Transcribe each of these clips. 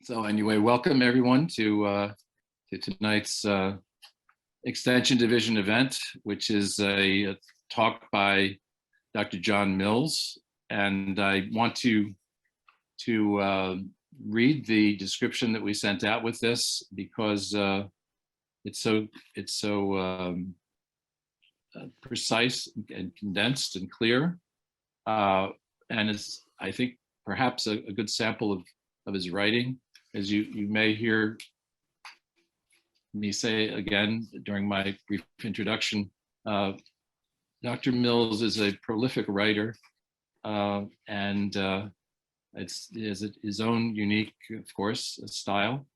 So anyway, welcome everyone to tonight's Extension Division event, which is a talk by Dr. John Mills. And I want to read the description that we sent out with this because it's so precise and condensed and clear. And it's, I think, perhaps a good sample of his writing. As you may hear me say again during my brief introduction, Dr. Mills is a prolific writer, and it's his own unique, of course, style.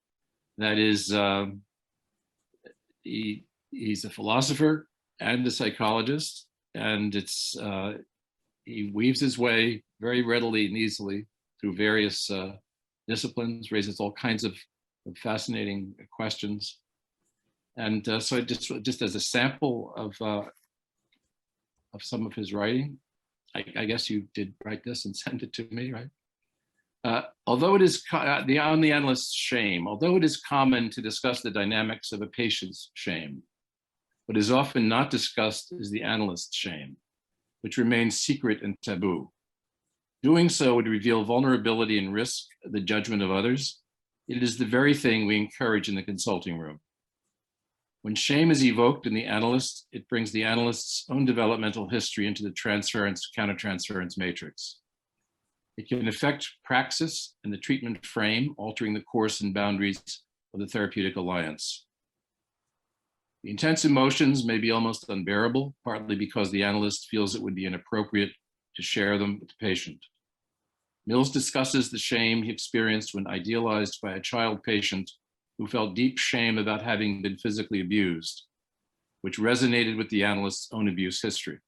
That is, he's a philosopher and a psychologist, and he weaves his way very readily and easily through various disciplines, raises all kinds of fascinating questions. And so just as a sample of some of his writing, I guess you did write this and send it to me, right? Although it is on the analyst's shame, although it is common to discuss the dynamics of a patient's shame, what is often not discussed is the analyst's shame, which remains secret and taboo. Doing so would reveal vulnerability and risk the judgment of others. It is the very thing we encourage in the consulting room. When shame is evoked in the analyst, it brings the analyst's own developmental history into the transference-countertransference matrix. It can affect praxis and the treatment frame, altering the course and boundaries of the therapeutic alliance. The intense emotions may be almost unbearable, partly because the analyst feels it would be inappropriate to share them with the patient. Mills discusses the shame he experienced when idealized by a child patient who felt deep shame about having been physically abused, which resonated with the analyst's own abuse history.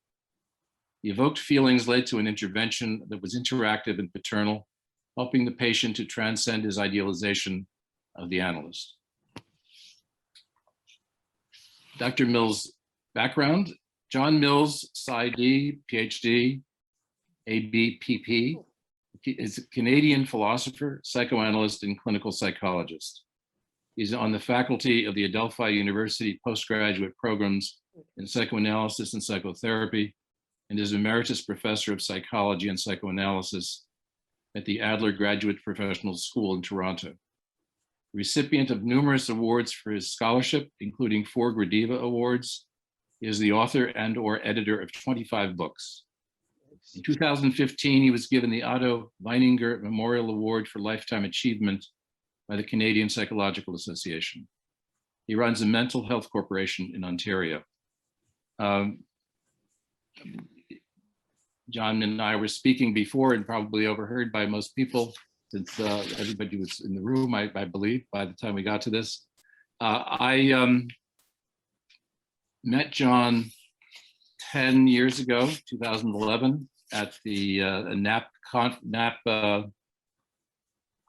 The evoked feelings led to an intervention that was interactive and paternal, helping the patient to transcend his idealization of the analyst. Dr. Mills' background: John Mills, PsyD, PhD, ABPP, is a Canadian philosopher, psychoanalyst, and clinical psychologist. He's on the faculty of the Adelphi University postgraduate programs in psychoanalysis and psychotherapy, and is emeritus professor of psychology and psychoanalysis at the Adler Graduate Professional School in Toronto. Recipient of numerous awards for his scholarship, including 4 Gradiva Awards, he is the author and/or editor of 25 books. In 2015, he was given the Otto Weininger Memorial Award for Lifetime Achievement by the Canadian Psychological Association. He runs a mental health corporation in Ontario. John and I were speaking before and probably overheard by most people, since everybody was in the room, I believe, by the time we got to this. I met John 10 years ago, 2011, at the NAP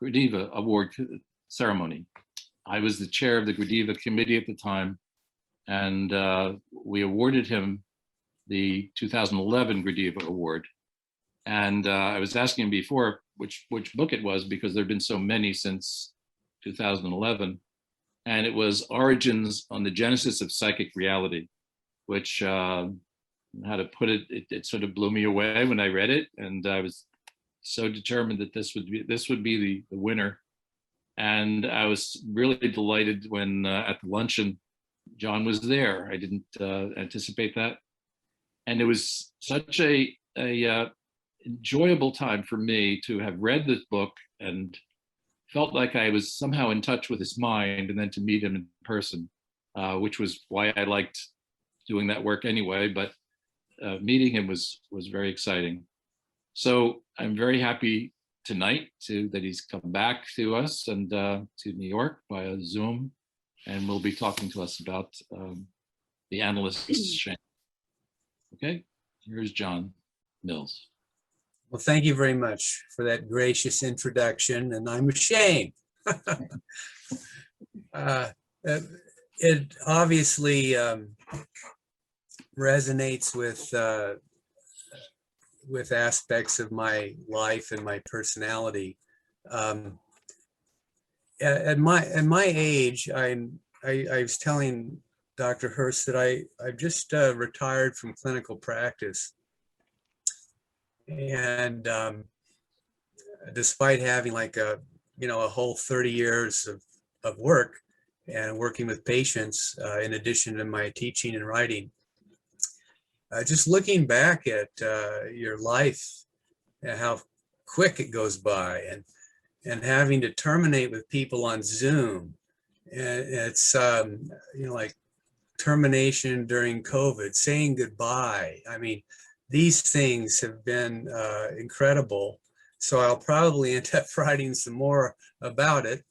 Gradiva Award ceremony. I was the chair of the Gradiva committee at the time, and we awarded him the 2011 Gradiva Award. And I was asking him before which book it was, because there have been so many since 2011. And it was Origins on the Genesis of Psychic Reality, which, how to put it, it sort of blew me away when I read it. And I was so determined that this would be the winner. And I was really delighted when at the luncheon, John was there. I didn't anticipate that. And it was such a enjoyable time for me to have read this book and felt like I was somehow in touch with his mind, and then to meet him in person, which was why I liked doing that work anyway, but meeting him was very exciting. So I'm very happy tonight that he's come back to us and to New York via Zoom, and will be talking to us about the analyst's shame. Okay, here's John Mills. Well, thank you very much for that gracious introduction, and I'm ashamed. It obviously resonates with aspects of my life and my personality. at my age, I was telling Dr. Hurst that I've just retired from clinical practice, and despite having like a whole 30 years of work and working with patients, in addition to my teaching and writing, just looking back at your life and how quick it goes by, and having to terminate with people on Zoom. And it's, like termination during COVID, saying goodbye. I mean, these things have been incredible. So I'll probably end up writing some more about it.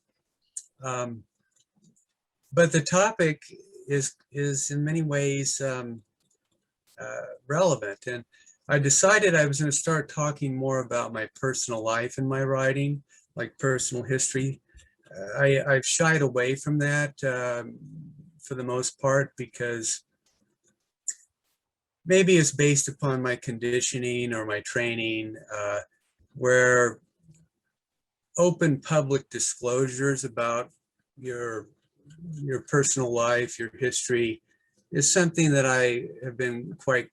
But the topic is in many ways relevant. And I decided I was going to start talking more about my personal life in my writing, like personal history. I've shied away from that for the most part, because maybe it's based upon my conditioning or my training, where open public disclosures about your personal life, your history, is something that I have been quite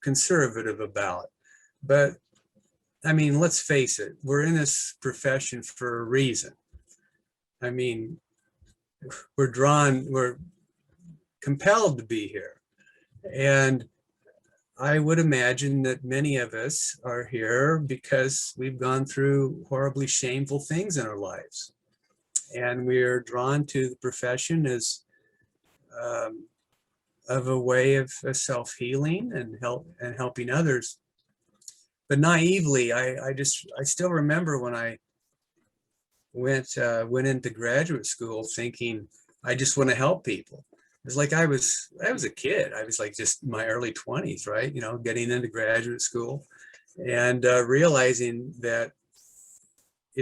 conservative about. But I mean, let's face it, we're in this profession for a reason. I mean, we're compelled to be here. And I would imagine that many of us are here because we've gone through horribly shameful things in our lives. And we're drawn to the profession as of a way of self-healing and helping others. But naively, I still remember when I went into graduate school thinking I just want to help people. It was like I was a kid. I was like just in my early 20s, right? Getting into graduate school and realizing that,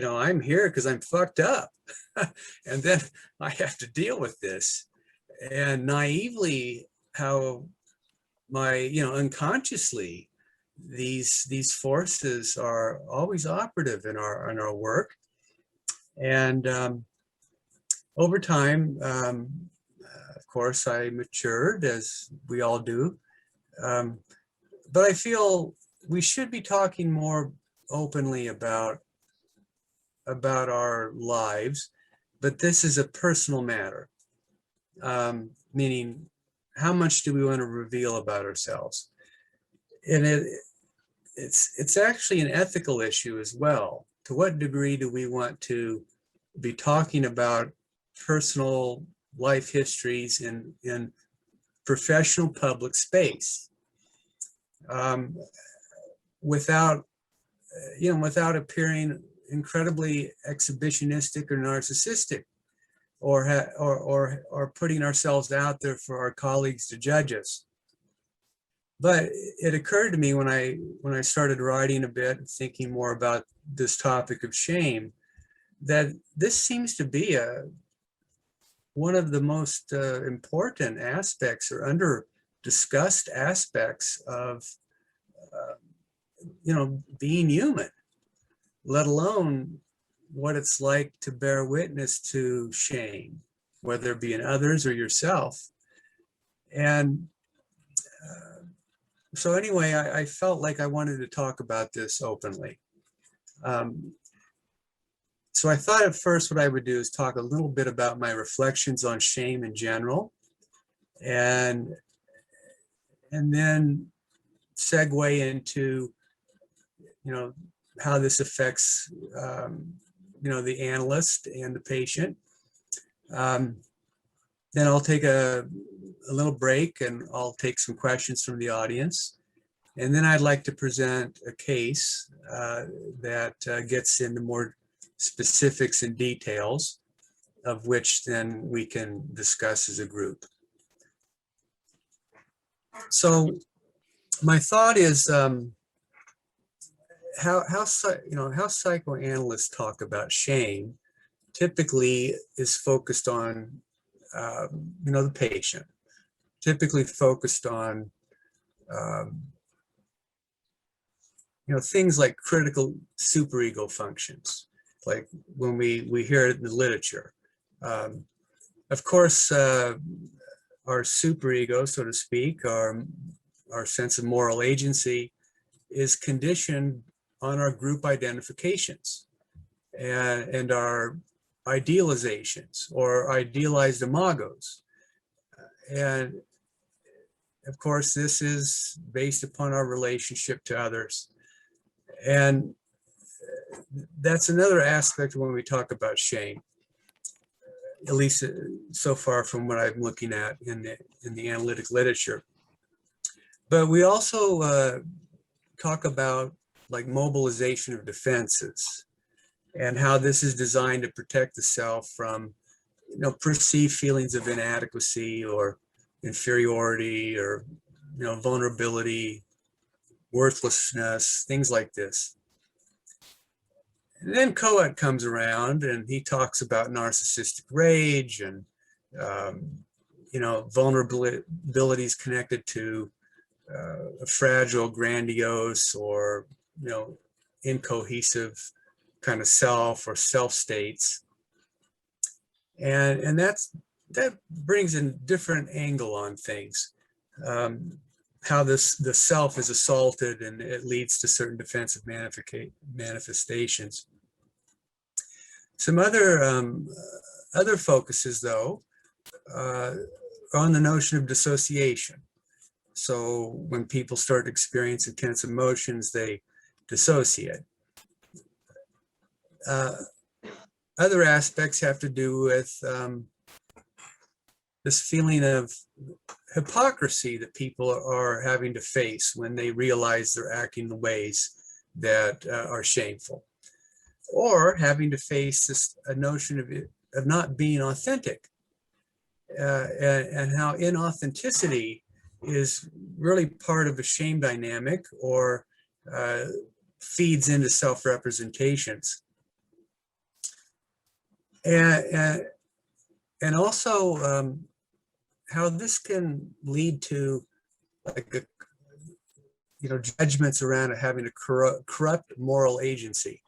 I'm here because I'm fucked up. And then I have to deal with this. And naively, how my, unconsciously, these forces are always operative in our work. And over time, of course, I matured, as we all do. But I feel we should be talking more openly about our lives, but this is a personal matter, meaning how much do we want to reveal about ourselves? And it's actually an ethical issue as well. To what degree do we want to be talking about personal life histories in professional public space, without appearing incredibly exhibitionistic or narcissistic, or putting ourselves out there for our colleagues to judge us. But it occurred to me when I started writing a bit and thinking more about this topic of shame, that this seems to be one of the most important aspects or under discussed aspects of being human, let alone what it's like to bear witness to shame, whether it be in others or yourself. And so anyway, I felt like I wanted to talk about this openly. So I thought at first what I would do is talk a little bit about my reflections on shame in general, and then segue into, how this affects, the analyst and the patient. Then I'll take a little break and I'll take some questions from the audience. And then I'd like to present a case that gets into more specifics and details, of which then we can discuss as a group. So my thought is how psychoanalysts talk about shame typically is focused on the patient, typically focused on things like critical superego functions. like when we hear it in the literature. Of course, our superego, so to speak, our sense of moral agency is conditioned on our group identifications and our idealizations or idealized imagos. And of course, this is based upon our relationship to others. And that's another aspect when we talk about shame, at least so far from what I'm looking at in the analytic literature. But we also talk about like mobilization of defenses and how this is designed to protect the self from, you know, perceived feelings of inadequacy or inferiority or, you know, vulnerability, worthlessness, things like this. And then Coat comes around and he talks about narcissistic rage and, you know, vulnerabilities connected to a fragile, grandiose, or, you know, incohesive kind of self or self states. And that brings a different angle on things. How the self is assaulted and it leads to certain defensive manifestations. Some other focuses, though, are on the notion of dissociation. So when people start to experience intense emotions, they dissociate. Other aspects have to do with this feeling of hypocrisy that people are having to face when they realize they're acting in ways that are shameful, or having to face a notion of not being authentic, and how inauthenticity is really part of a shame dynamic or feeds into self-representations. And also how this can lead to like judgments around having a corrupt moral agency.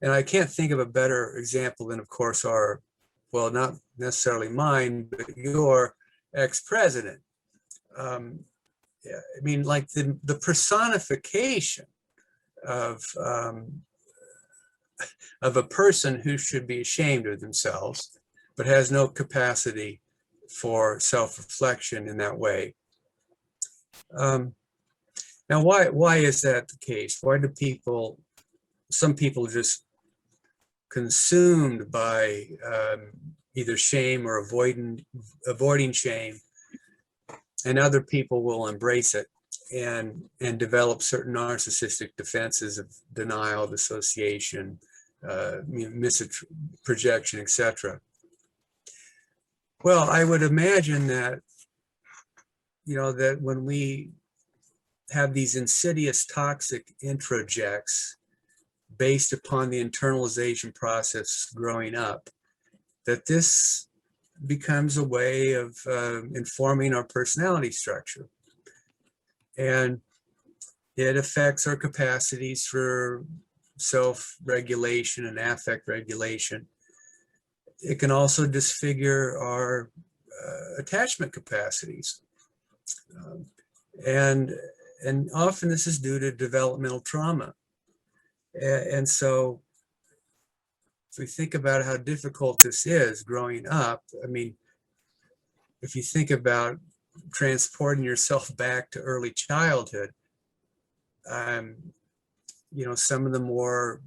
And I can't think of a better example than, of course, well, not necessarily mine, but your ex-president. I mean, like the personification of a person who should be ashamed of themselves, but has no capacity for self-reflection in that way. Now, why is that the case? Why do some people just consumed by either shame or avoiding shame, and other people will embrace it and develop certain narcissistic defenses of denial, dissociation, misprojection, etc. Well, I would imagine that, that when we have these insidious toxic introjects based upon the internalization process growing up, that this becomes a way of informing our personality structure. And it affects our capacities for self-regulation and affect regulation. It can also disfigure our attachment capacities. And often this is due to developmental trauma. And so if we think about how difficult this is growing up, I mean, if you think about transporting yourself back to early childhood, some of the more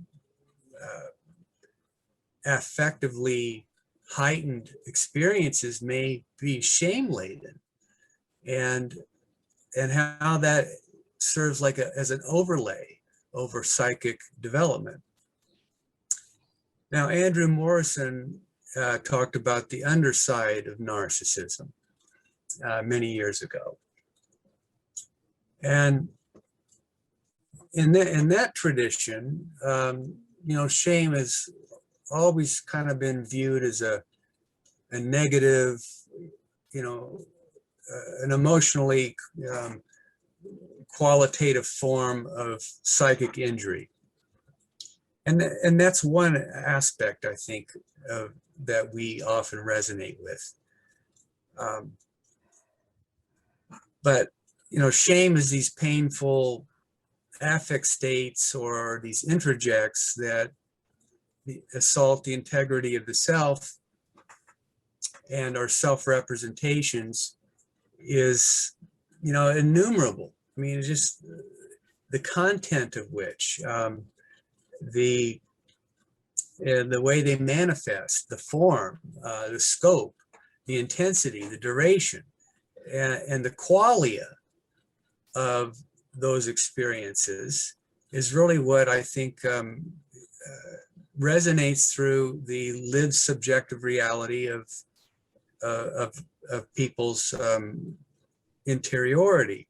affectively heightened experiences may be shame-laden, and how that serves like as an overlay over psychic development. Now, Andrew Morrison talked about the underside of narcissism many years ago. And in that tradition, shame has always kind of been viewed as a negative, an emotionally qualitative form of psychic injury. And that's one aspect, I think, that we often resonate with. But, shame is these painful affect states or these introjects that assault the integrity of the self, and our self-representations is, innumerable. I mean, it's just the content of which, the way they manifest, the form, the scope, the intensity, the duration, and the qualia of those experiences is really what I think resonates through the lived subjective reality of people's interiority.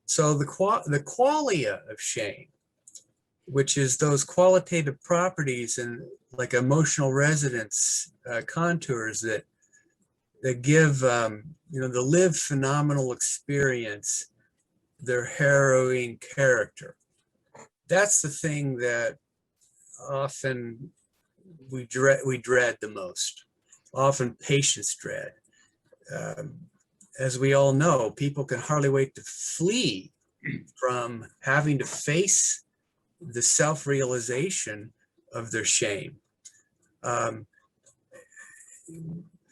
So the qualia of shame, which is those qualitative properties and like emotional resonance contours that give the lived phenomenal experience their harrowing character. That's the thing that often we dread the most. Often patients dread. As we all know, people can hardly wait to flee from having to face the self-realization of their shame.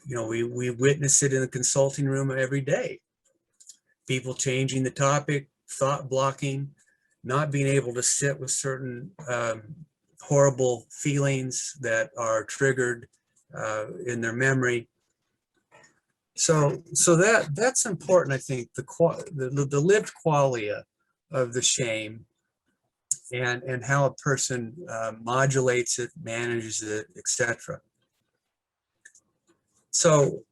We witness it in the consulting room every day. People changing the topic, thought blocking, not being able to sit with certain horrible feelings that are triggered in their memory. So that's important, I think, the lived qualia of the shame and how a person modulates it, manages it, etc. So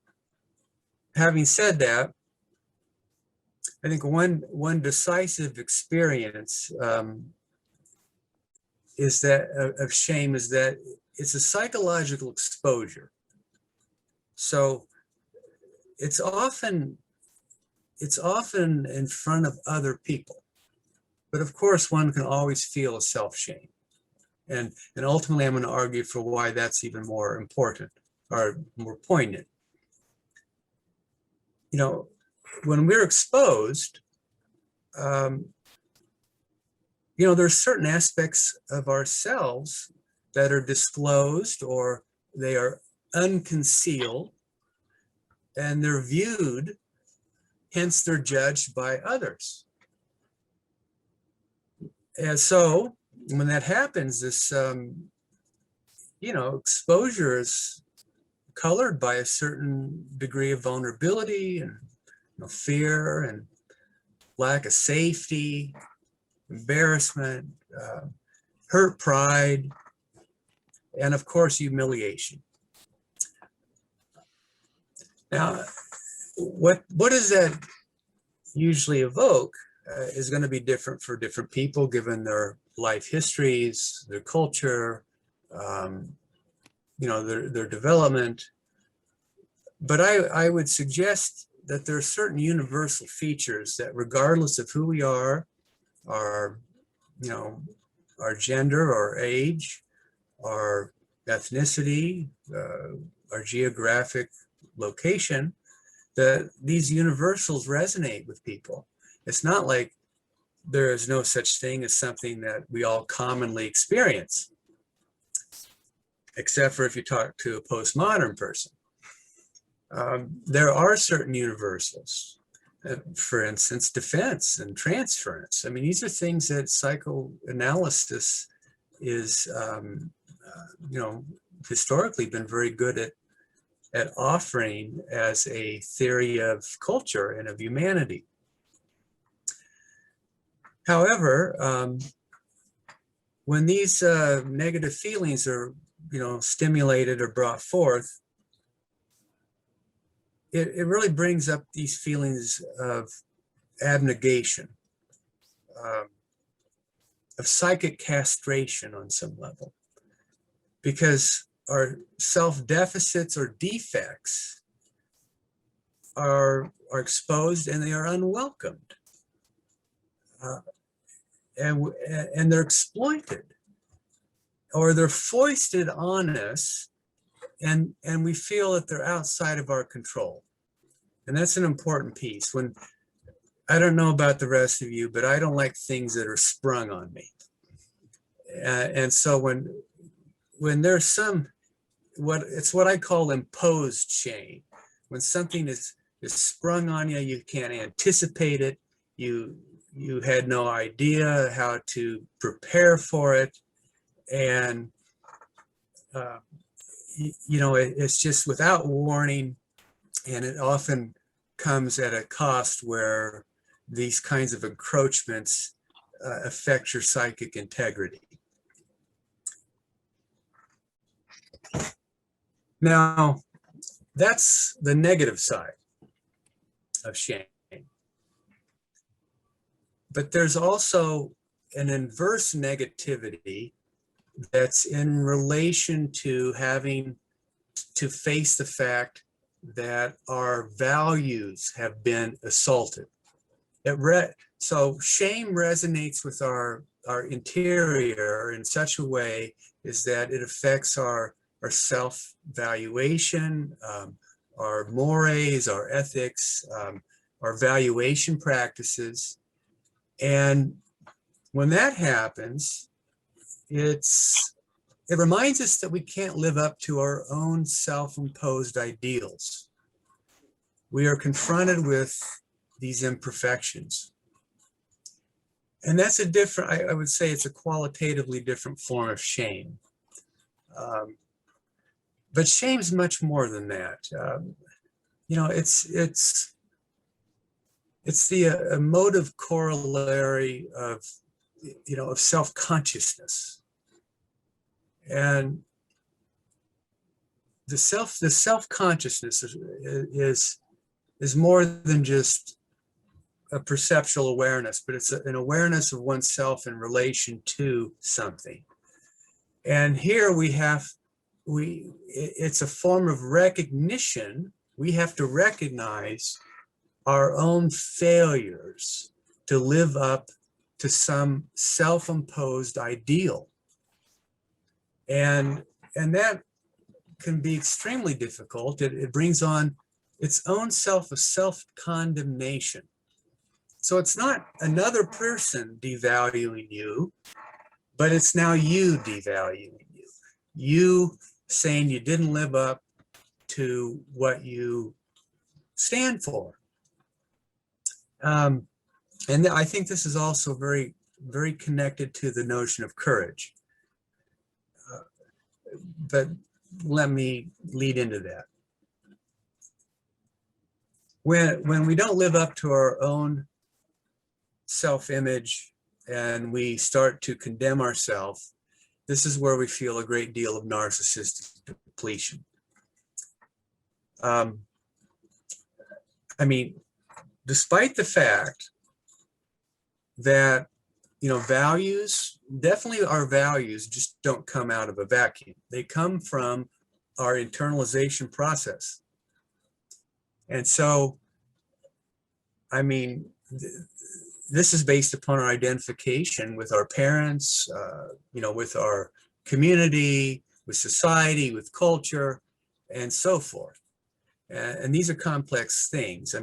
having said that, I think one decisive experience is that of shame is that it's a psychological exposure. So it's often in front of other people, but of course one can always feel a self-shame, and ultimately I'm going to argue for why that's even more important or more poignant. When we're exposed, there's certain aspects of ourselves that are disclosed or they are unconcealed, and they're viewed, hence they're judged by others. And so when that happens, this, exposure is colored by a certain degree of vulnerability and fear and lack of safety, embarrassment, hurt pride, and of course humiliation. Now, what does that usually evoke is going to be different for different people given their life histories, their culture, their development. But I would suggest that there are certain universal features that, regardless of who we are, our gender, our age, our ethnicity, our geographic location, that these universals resonate with people. It's not like there is no such thing as something that we all commonly experience, except for if you talk to a postmodern person. There are certain universals, for instance, defense and transference. I mean, these are things that psychoanalysis is, historically been very good at offering as a theory of culture and of humanity. However, when these negative feelings are, stimulated or brought forth, it really brings up these feelings of abnegation, of psychic castration on some level, because our self-deficits or defects are exposed and they are unwelcomed, and they're exploited. or they're foisted on us, and we feel that they're outside of our control. And that's an important piece. When, I don't know about the rest of you, but I don't like things that are sprung on me. And so when there's some, what I call imposed shame, when something is sprung on you, you can't anticipate it, you had no idea how to prepare for it, and it's just without warning, and it often comes at a cost where these kinds of encroachments affect your psychic integrity. Now, that's the negative side of shame. But there's also an inverse negativity that's in relation to having to face the fact that our values have been assaulted. So shame resonates with our interior in such a way is that it affects our self-valuation, our mores, our ethics, our valuation practices. And when that happens, it reminds us that we can't live up to our own self-imposed ideals. We are confronted with these imperfections. And that's I would say it's a qualitatively different form of shame. But shame's much more than that. It's the emotive corollary of self-consciousness. And the self-consciousness is more than just a perceptual awareness, but it's an awareness of oneself in relation to something. And here it's a form of recognition. We have to recognize our own failures to live up to some self-imposed ideal. And that can be extremely difficult. It brings on its own self-condemnation. So it's not another person devaluing you, but it's now you devaluing you. You saying you didn't live up to what you stand for. And I think this is also very, very connected to the notion of courage. But let me lead into that. When we don't live up to our own self-image and we start to condemn ourselves, this is where we feel a great deal of narcissistic depletion. Despite the fact that, values, definitely our values just don't come out of a vacuum. They come from our internalization process. And so, this is based upon our identification with our parents, with our community, with society, with culture, and so forth. And these are complex things.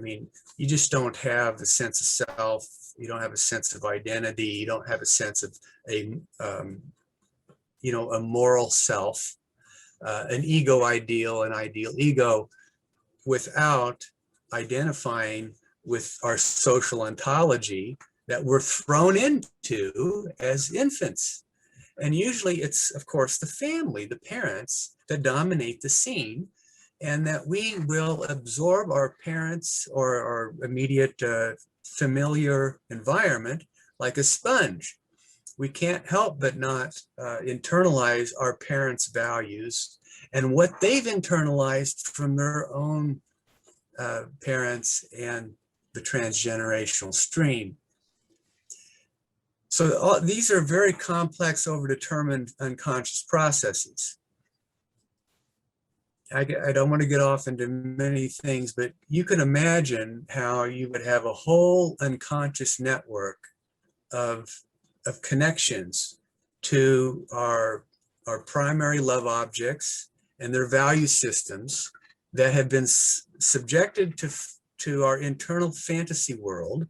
You just don't have a sense of self. You don't have a sense of identity. You don't have a sense of a moral self, an ego ideal, an ideal ego, without identifying with our social ontology that we're thrown into as infants. And usually it's, of course, the family, the parents, that dominate the scene, and that we will absorb our parents or our immediate familiar environment like a sponge. We can't help but not internalize our parents' values and what they've internalized from their own parents and the transgenerational stream. So these are very complex, overdetermined unconscious processes. I don't want to get off into many things, but you can imagine how you would have a whole unconscious network of connections to our our primary love objects and their value systems that have been subjected to our internal fantasy world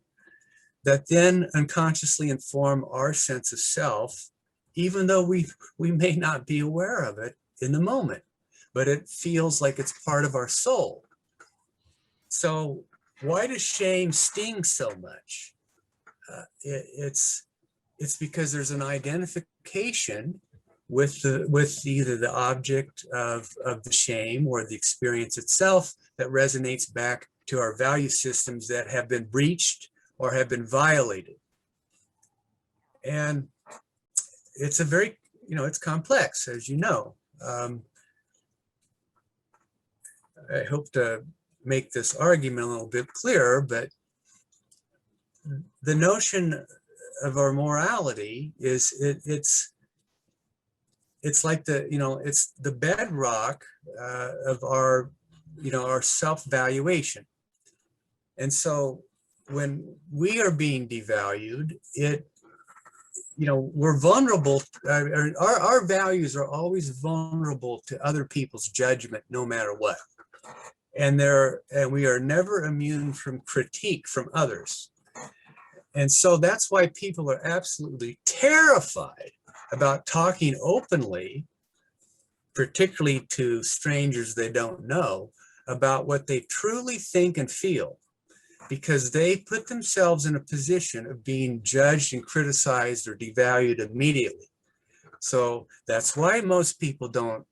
that then unconsciously inform our sense of self, even though we may not be aware of it in the moment, but it feels like it's part of our soul. So why does shame sting so much? It's because there's an identification with either the object of the shame or the experience itself that resonates back to our value systems that have been breached or have been violated. And it's a very, it's complex, as you know. I hope to make this argument a little bit clearer, but the notion of our morality is it's like it's the bedrock of our our self-valuation. And so when we are being devalued, we're vulnerable. Our values are always vulnerable to other people's judgment, no matter what. And we are never immune from critique from others. And so that's why people are absolutely terrified about talking openly, particularly to strangers they don't know, about what they truly think and feel, because they put themselves in a position of being judged and criticized or devalued immediately. So that's why most people don't,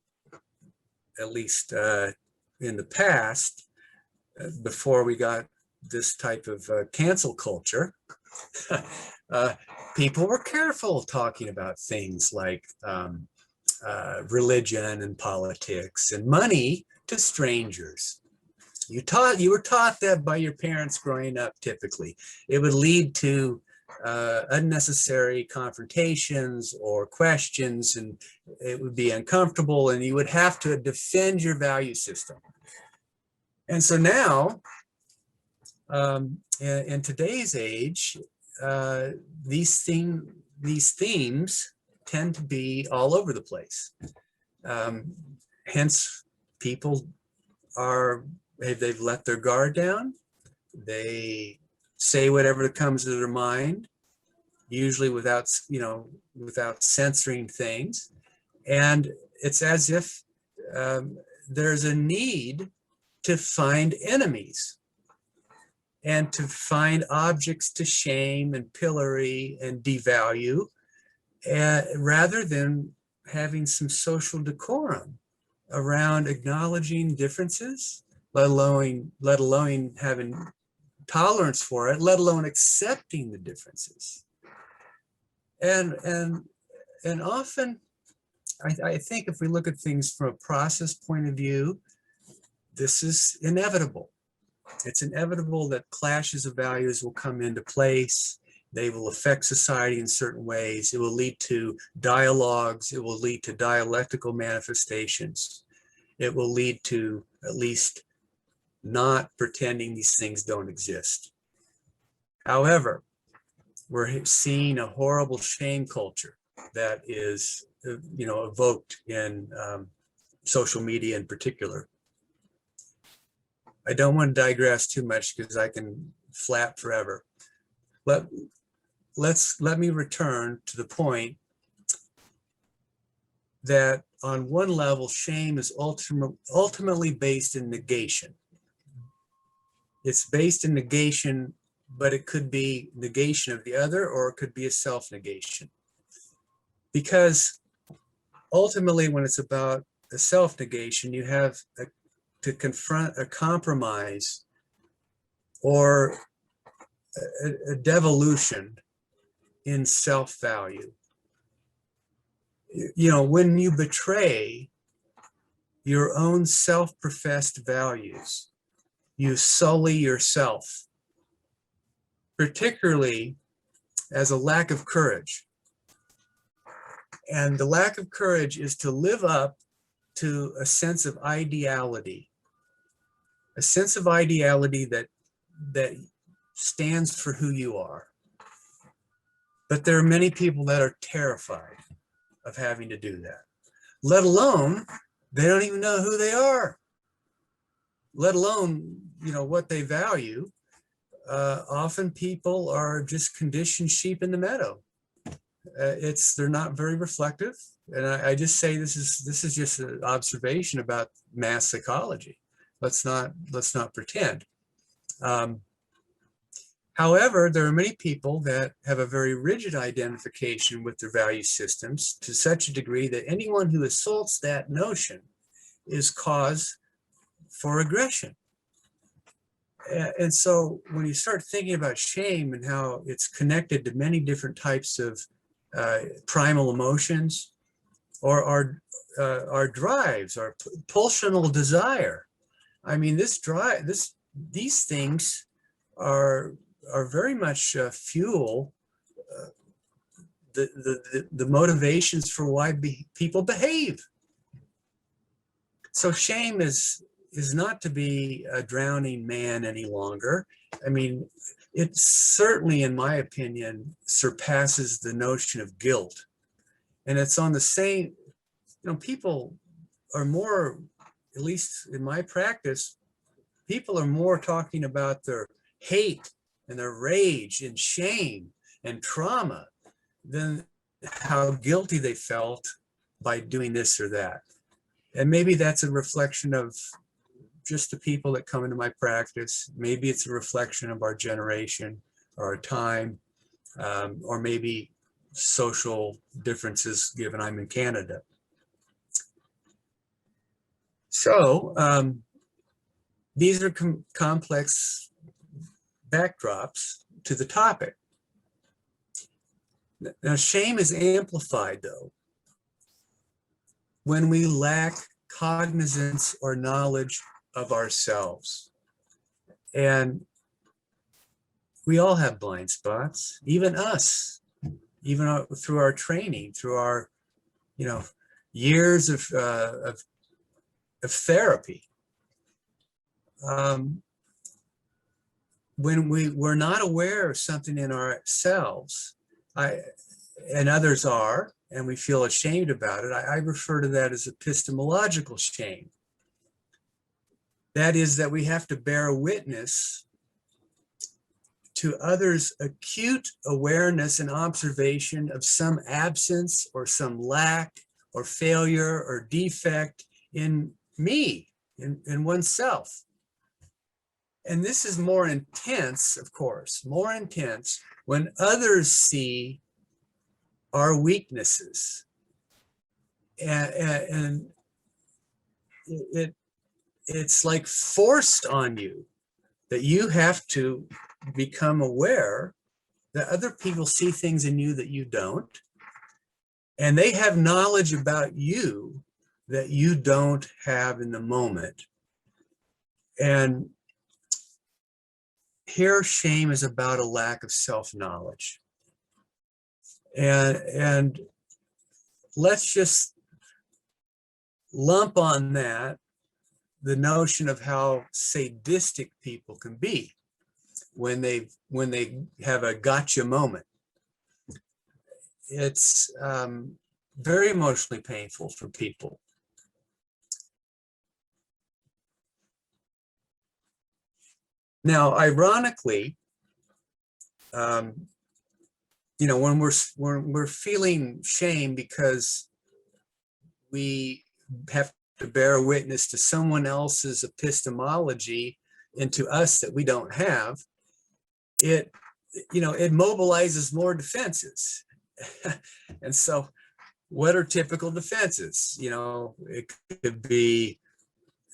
at least in the past, before we got this type of cancel culture, people were careful talking about things like religion and politics and money to strangers. You were taught that by your parents growing up. Typically, it would lead to unnecessary confrontations or questions, and it would be uncomfortable, and you would have to defend your value system. And so now, in today's age, these themes tend to be all over the place. Hence, people they've let their guard down. They say whatever comes to their mind, usually without censoring things. And it's as if there's a need to find enemies and to find objects to shame and pillory and devalue, rather than having some social decorum around acknowledging differences, let alone having tolerance for it, let alone accepting the differences. And often, I think if we look at things from a process point of view, this is inevitable. It's inevitable that clashes of values will come into place. They will affect society in certain ways. It will lead to dialogues. It will lead to dialectical manifestations. It will lead to at least not pretending these things don't exist. However, we're seeing a horrible shame culture that is, evoked in social media in particular. I don't want to digress too much because I can flap forever. Let me return to the point that on one level, shame is ultimately based in negation. It's based in negation, but it could be negation of the other, or it could be a self-negation. Because ultimately, when it's about a self-negation, you have to confront a compromise or a devolution in self-value. When you betray your own self-professed values, you sully yourself, particularly as a lack of courage. And the lack of courage is to live up to a sense of ideality, a sense of ideality that stands for who you are. But there are many people that are terrified of having to do that. let alone they don't even know who they are, let alone, what they value. Often people are just conditioned sheep in the meadow. They're not very reflective. And I just say this is just an observation about mass psychology. Let's not pretend. However, there are many people that have a very rigid identification with their value systems to such a degree that anyone who assaults that notion is cause for aggression. And so when you start thinking about shame and how it's connected to many different types of primal emotions, or our drives, our pulsional desire. I mean, these things are very much fuel the motivations for why people behave. So shame is not to be a drowning man any longer. I mean, it certainly, in my opinion, surpasses the notion of guilt. And it's on the same, people are more, at least in my practice, people are more talking about their hate and their rage and shame and trauma than how guilty they felt by doing this or that. And maybe that's a reflection of just the people that come into my practice. Maybe it's a reflection of our generation or our time, or maybe social differences given I'm in Canada. So these are complex backdrops to the topic. Now, shame is amplified, though, when we lack cognizance or knowledge of ourselves. And we all have blind spots, even us, even through our training, through our, years of therapy. When we're not aware of something in ourselves, and others are, and we feel ashamed about it, I refer to that as epistemological shame. That is, that we have to bear witness to others' acute awareness and observation of some absence or some lack or failure or defect in me, in oneself. And this is more intense, of course, more intense when others see our weaknesses. And it's like forced on you that you have to become aware that other people see things in you that you don't, and they have knowledge about you that you don't have in the moment. And here, shame is about a lack of self-knowledge. And let's just lump on that the notion of how sadistic people can be when they have a gotcha moment. It's very emotionally painful for people. Now, ironically, when we're feeling shame because we have to bear witness to someone else's epistemology into us that we don't have, it mobilizes more defenses. And so what are typical defenses? It could be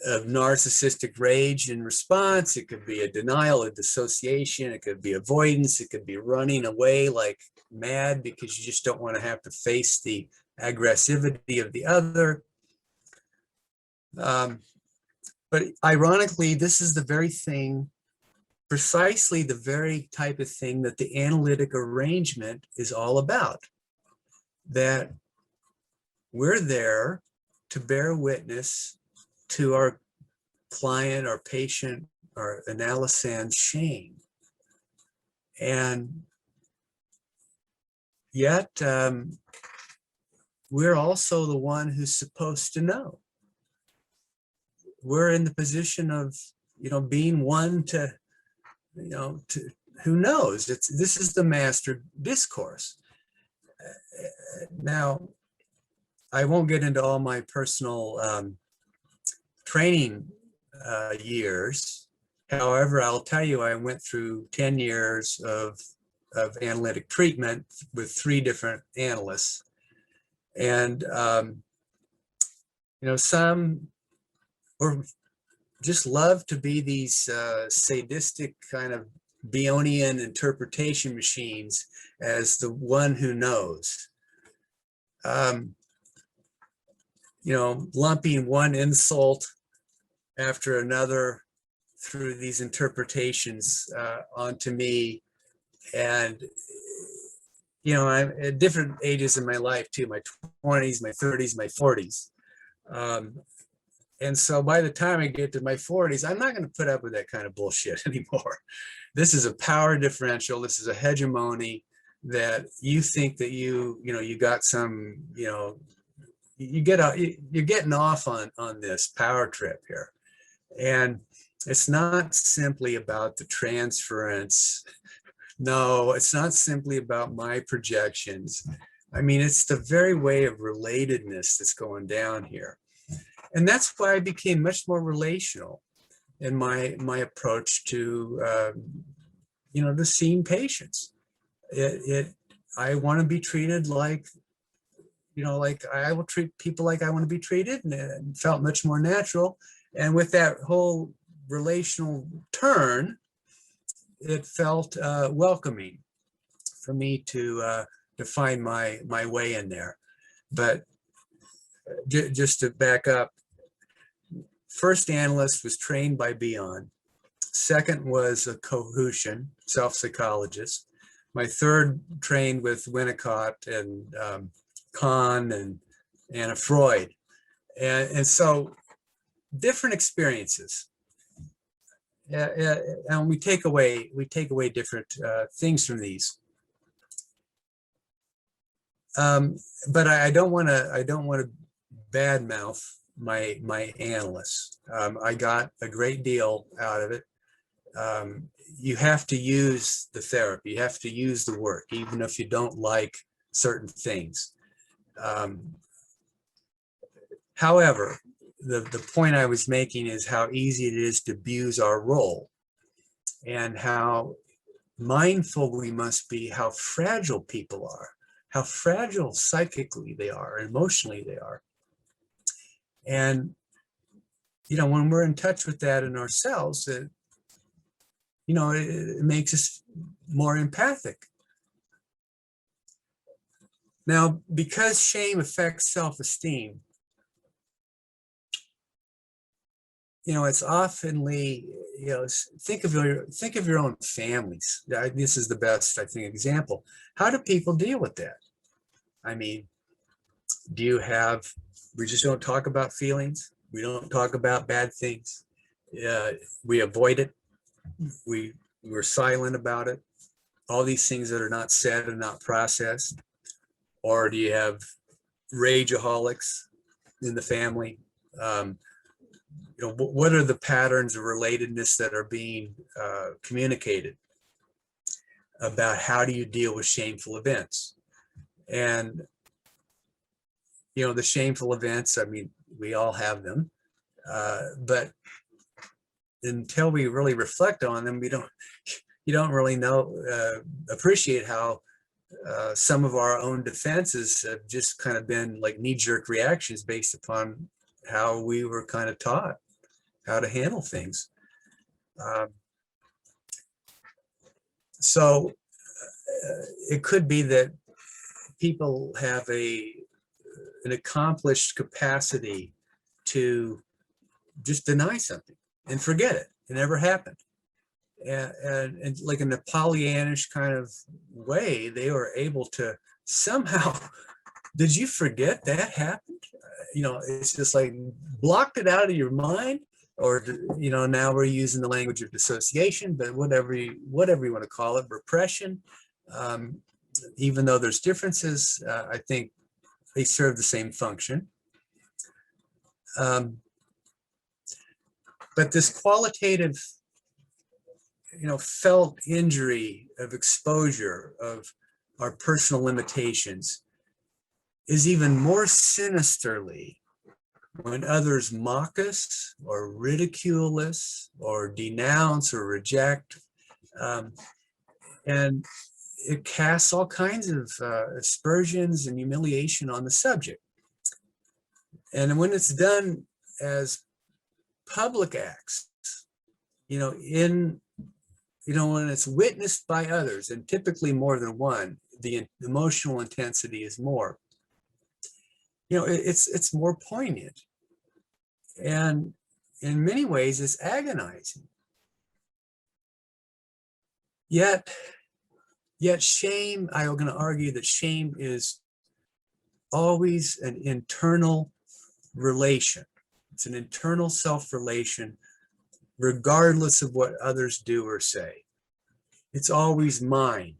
of narcissistic rage in response. It could be a denial, a dissociation. It could be avoidance. It could be running away like mad because you just don't want to have to face the aggressivity of the other. But ironically, this is the very thing, precisely the very type of thing that the analytic arrangement is all about. That we're there to bear witness to our client, our patient, our analysand's shame. And yet, we're also the one who's supposed to know. We're in the position of, being one to, to who knows. This is the master discourse. Now, I won't get into all my personal training years. However, I'll tell you, I went through 10 years of analytic treatment with 3 different analysts. And, some were just love to be these sadistic kind of Bionian interpretation machines as the one who knows. Lumping one insult after another through these interpretations onto me. And, I'm at different ages in my life too, my 20s, my 30s, my 40s. And so by the time I get to my 40s, I'm not going to put up with that kind of bullshit anymore. This is a power differential. This is a hegemony that you think that you got some, you're getting off on this power trip here. And it's not simply about the transference. No, it's not simply about my projections. I mean, it's the very way of relatedness that's going down here. And that's why I became much more relational in my approach to, to seeing patients. I want to be treated like, like I will treat people like I want to be treated, and it felt much more natural. And with that whole relational turn, it felt welcoming for me to find my way in there. But just to back up, first analyst was trained by Beyond. Second was a Cohusian, self-psychologist. My third trained with Winnicott and Kahn and Anna Freud. And so different experiences. And we take away different things from these. But I don't want to badmouth my analysts. I got a great deal out of it. You have to use the therapy. You have to use the work, even if you don't like certain things. However, the point I was making is how easy it is to abuse our role, and how mindful we must be how fragile people are, how fragile psychically they are, emotionally they are. And, when we're in touch with that in ourselves, it makes us more empathic. Now, because shame affects self-esteem, it's oftenly, think of your own families. This is the best, I think, example. How do people deal with that? I mean, we just don't talk about feelings. We don't talk about bad things. We avoid it. We're silent about it. All these things that are not said and not processed. Or do you have rageaholics in the family? What are the patterns of relatedness that are being communicated about how do you deal with shameful events? And, the shameful events, I mean, we all have them, but until we really reflect on them, you don't really appreciate how some of our own defenses have just kind of been like knee-jerk reactions based upon how we were kind of taught how to handle things. So it could be that people have an accomplished capacity to just deny something and forget it. It never happened. And like in a Pollyannish kind of way, they were able to somehow, did you forget that happened? It's just like blocked it out of your mind, or, now we're using the language of dissociation, but whatever you want to call it, repression. Even though there's differences, I think they serve the same function. But this qualitative, felt injury of exposure of our personal limitations is even more sinisterly when others mock us or ridicule us or denounce or reject. And it casts all kinds of aspersions and humiliation on the subject. And when it's done as public acts, when it's witnessed by others, and typically more than one, the emotional intensity is more. It's more poignant, and in many ways, it's agonizing. Yet shame, I'm going to argue that shame is always an internal relation. It's an internal self-relation, regardless of what others do or say. It's always mine.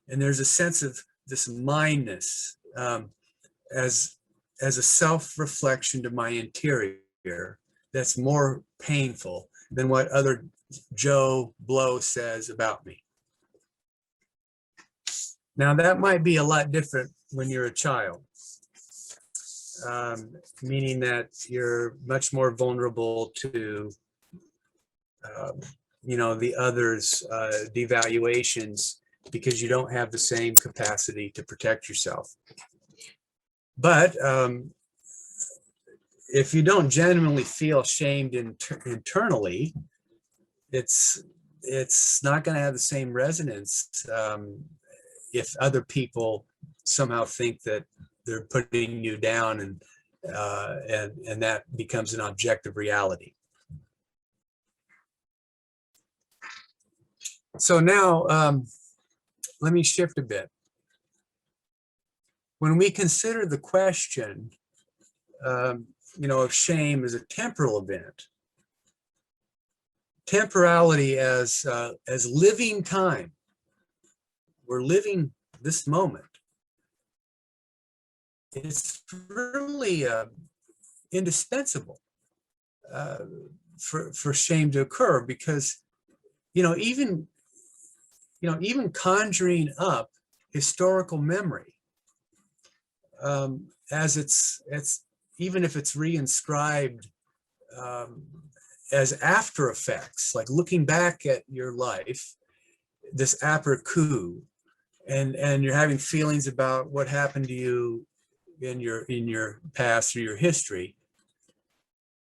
And there's a sense of this mineness as a self-reflection to my interior that's more painful than what other Joe Blow says about me. Now, that might be a lot different when you're a child, meaning that you're much more vulnerable to, the others' devaluations because you don't have the same capacity to protect yourself. But if you don't genuinely feel shamed internally, it's not going to have the same resonance if other people somehow think that they're putting you down, and that becomes an objective reality. So now let me shift a bit. When we consider the question, of shame as a temporal event, temporality as living time, we're living this moment. It's really indispensable for shame to occur, because even conjuring up historical memory, as it's even if it's reinscribed as after effects, like looking back at your life, this après coup, and you're having feelings about what happened to you in your past or your history,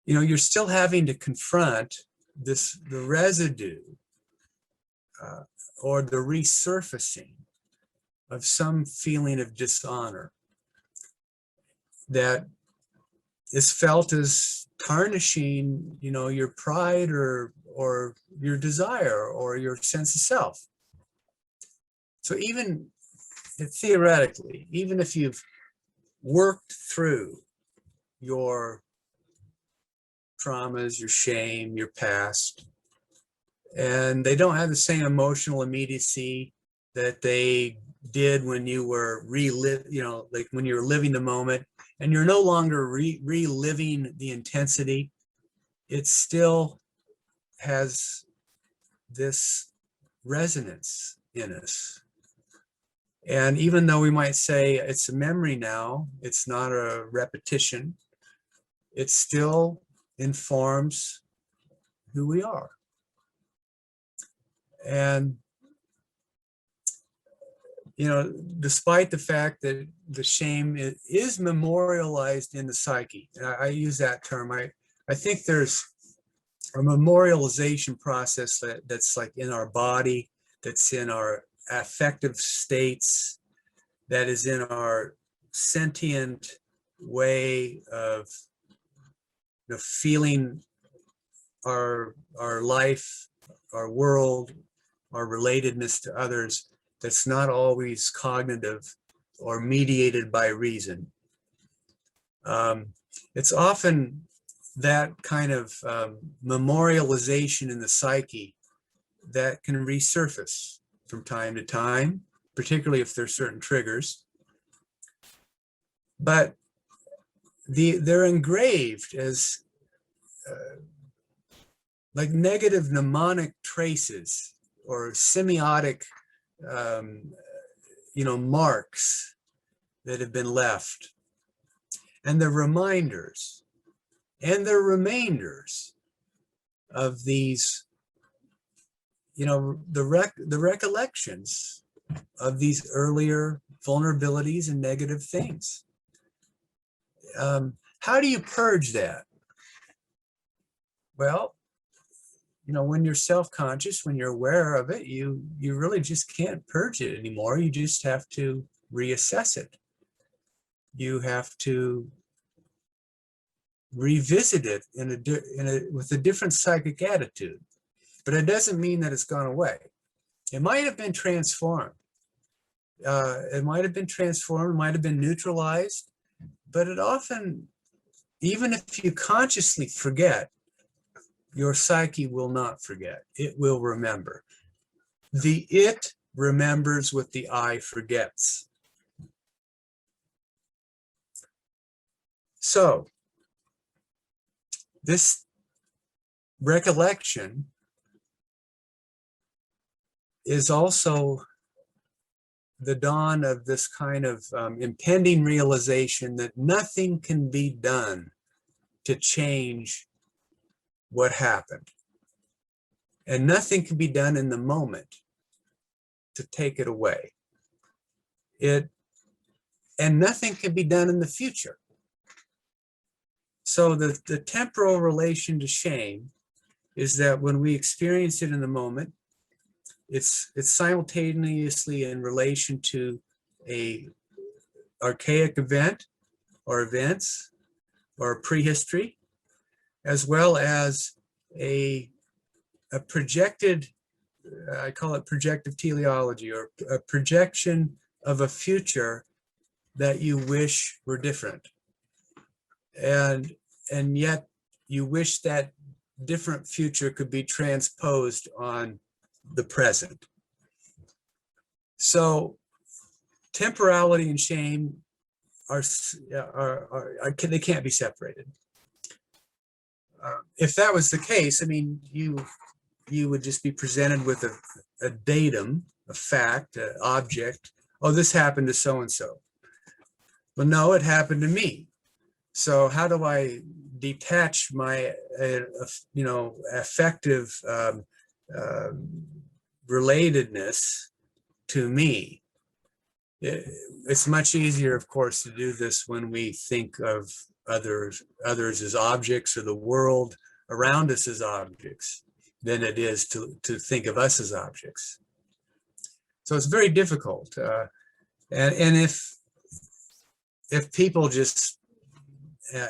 you're still having to confront the residue or the resurfacing of some feeling of dishonor that is felt as tarnishing, your pride or your desire or your sense of self. So even theoretically, even if you've worked through your traumas, your shame, your past, and they don't have the same emotional immediacy that they did when you were like when you were living the moment, and you're no longer reliving the intensity, it still has this resonance in us. And even though we might say it's a memory now, it's not a repetition, it still informs who we are. And despite the fact that the shame is memorialized in the psyche, and I use that term, I think there's a memorialization process that's like in our body, that's in our affective states, that is in our sentient way of feeling our life, our world, our relatedness to others, that's not always cognitive or mediated by reason. It's often that kind of memorialization in the psyche that can resurface from time to time, particularly if there's certain triggers. but they're engraved as like negative mnemonic traces or semiotic, marks that have been left. And the reminders and the remainders of these, the recollections of these earlier vulnerabilities and negative things. How do you purge that? Well, when you're self-conscious, when you're aware of it, you really just can't purge it anymore. You just have to reassess it. You have to revisit it with a different psychic attitude. But it doesn't mean that it's gone away. It might have been transformed. It might have been transformed, might have been neutralized, but it often, even if you consciously forget, your psyche will not forget. It will remember. The it remembers what the I forgets. So, this recollection is also the dawn of this kind of impending realization that nothing can be done to change what happened. And nothing can be done in the moment to take it away. And nothing can be done in the future. So the temporal relation to shame is that when we experience it in the moment, it's simultaneously in relation to a archaic event or events or prehistory, as well as a projected, I call it projective teleology, or a projection of a future that you wish were different. And yet you wish that different future could be transposed on the present. So temporality and shame they can't be separated. If that was the case, I mean, you would just be presented with a datum, a fact, an object. Oh, this happened to so-and-so. Well, no, it happened to me. So how do I detach my, affective relatedness to me? It's much easier, of course, to do this when we think of others as objects, or the world around us as objects, than it is to think of us as objects. So it's very difficult. And if people just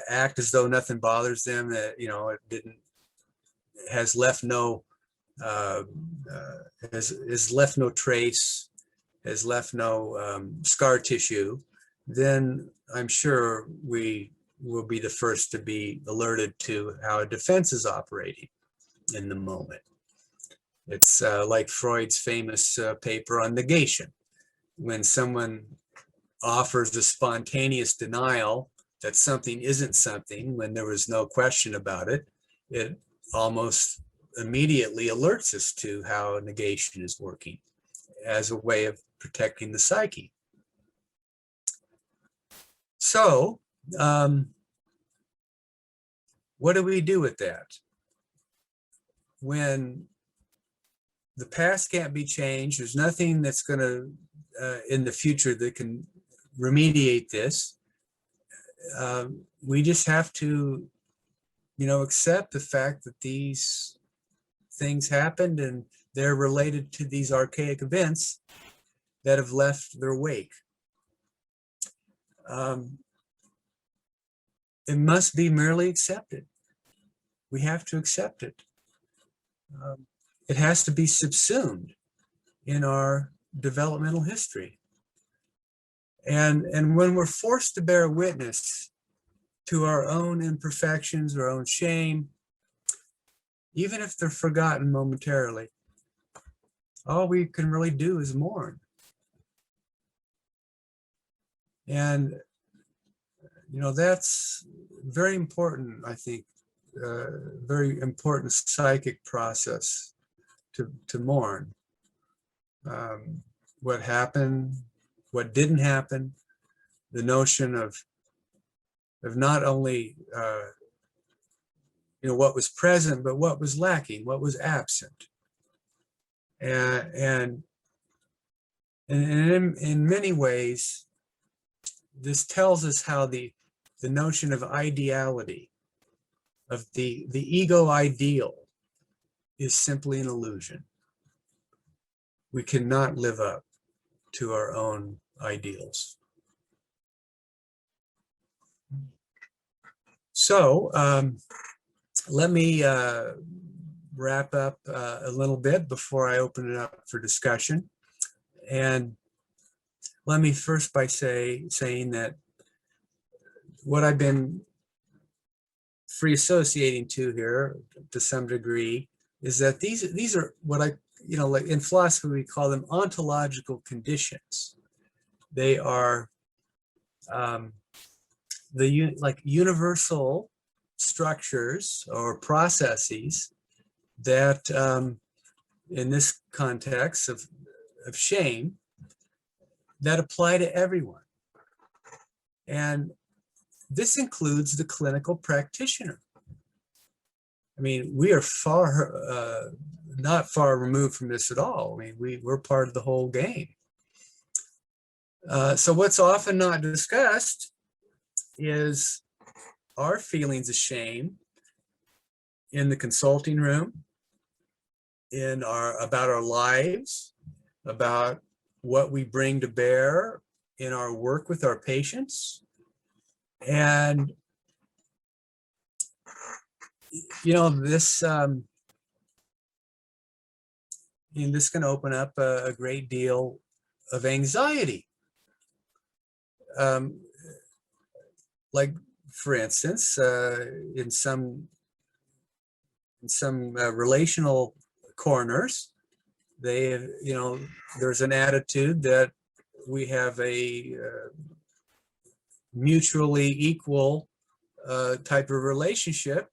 act as though nothing bothers them, that has left no trace, has left no scar tissue, then I'm sure we will be the first to be alerted to how a defense is operating in the moment. It's like Freud's famous paper on negation. When someone offers a spontaneous denial that something isn't something, when there was no question about it, it almost immediately alerts us to how negation is working as a way of protecting the psyche. So, what do we do with that? When the past can't be changed, there's nothing that's going to, in the future, that can remediate this. We just have to, accept the fact that these things happened and they're related to these archaic events that have left their wake. It must be merely accepted. We have to accept it. It has to be subsumed in our developmental history. And when we're forced to bear witness to our own imperfections, our own shame, even if they're forgotten momentarily, all we can really do is mourn. And that's very important, I think, very important psychic process to mourn. What happened, what didn't happen, the notion of not only what was present, but what was lacking, what was absent. And in many ways, this tells us how the notion of ideality, of the ego ideal, is simply an illusion. We cannot live up to our own ideals. So let me wrap up a little bit before I open it up for discussion. And let me first by saying that what I've been free associating to here to some degree is that these are what I, like in philosophy, we call them ontological conditions. They are like universal structures or processes that in this context of shame, that apply to everyone. And this includes the clinical practitioner. I mean, we are not far removed from this at all. I mean, we're part of the whole game. So what's often not discussed is our feelings of shame in the consulting room, about our lives, about what we bring to bear in our work with our patients. And this this can open up a great deal of anxiety. Like, for instance, in some relational corners, there's an attitude that we have a mutually equal type of relationship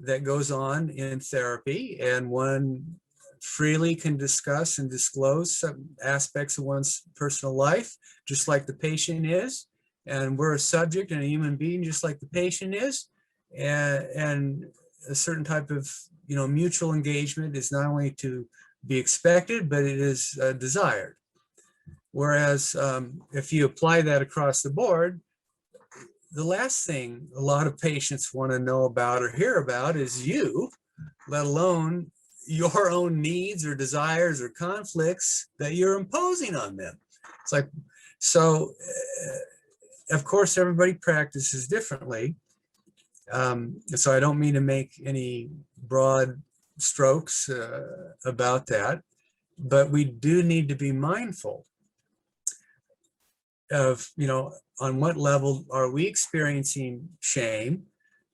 that goes on in therapy, and one freely can discuss and disclose some aspects of one's personal life, just like the patient is, and we're a subject and a human being just like the patient is, and a certain type of mutual engagement is not only to be expected, but it is desired. Whereas if you apply that across the board, the last thing a lot of patients want to know about or hear about is you, let alone your own needs or desires or conflicts that you're imposing on them. It's like, so of course, everybody practices differently. So I don't mean to make any broad strokes about that, but we do need to be mindful of, on what level are we experiencing shame?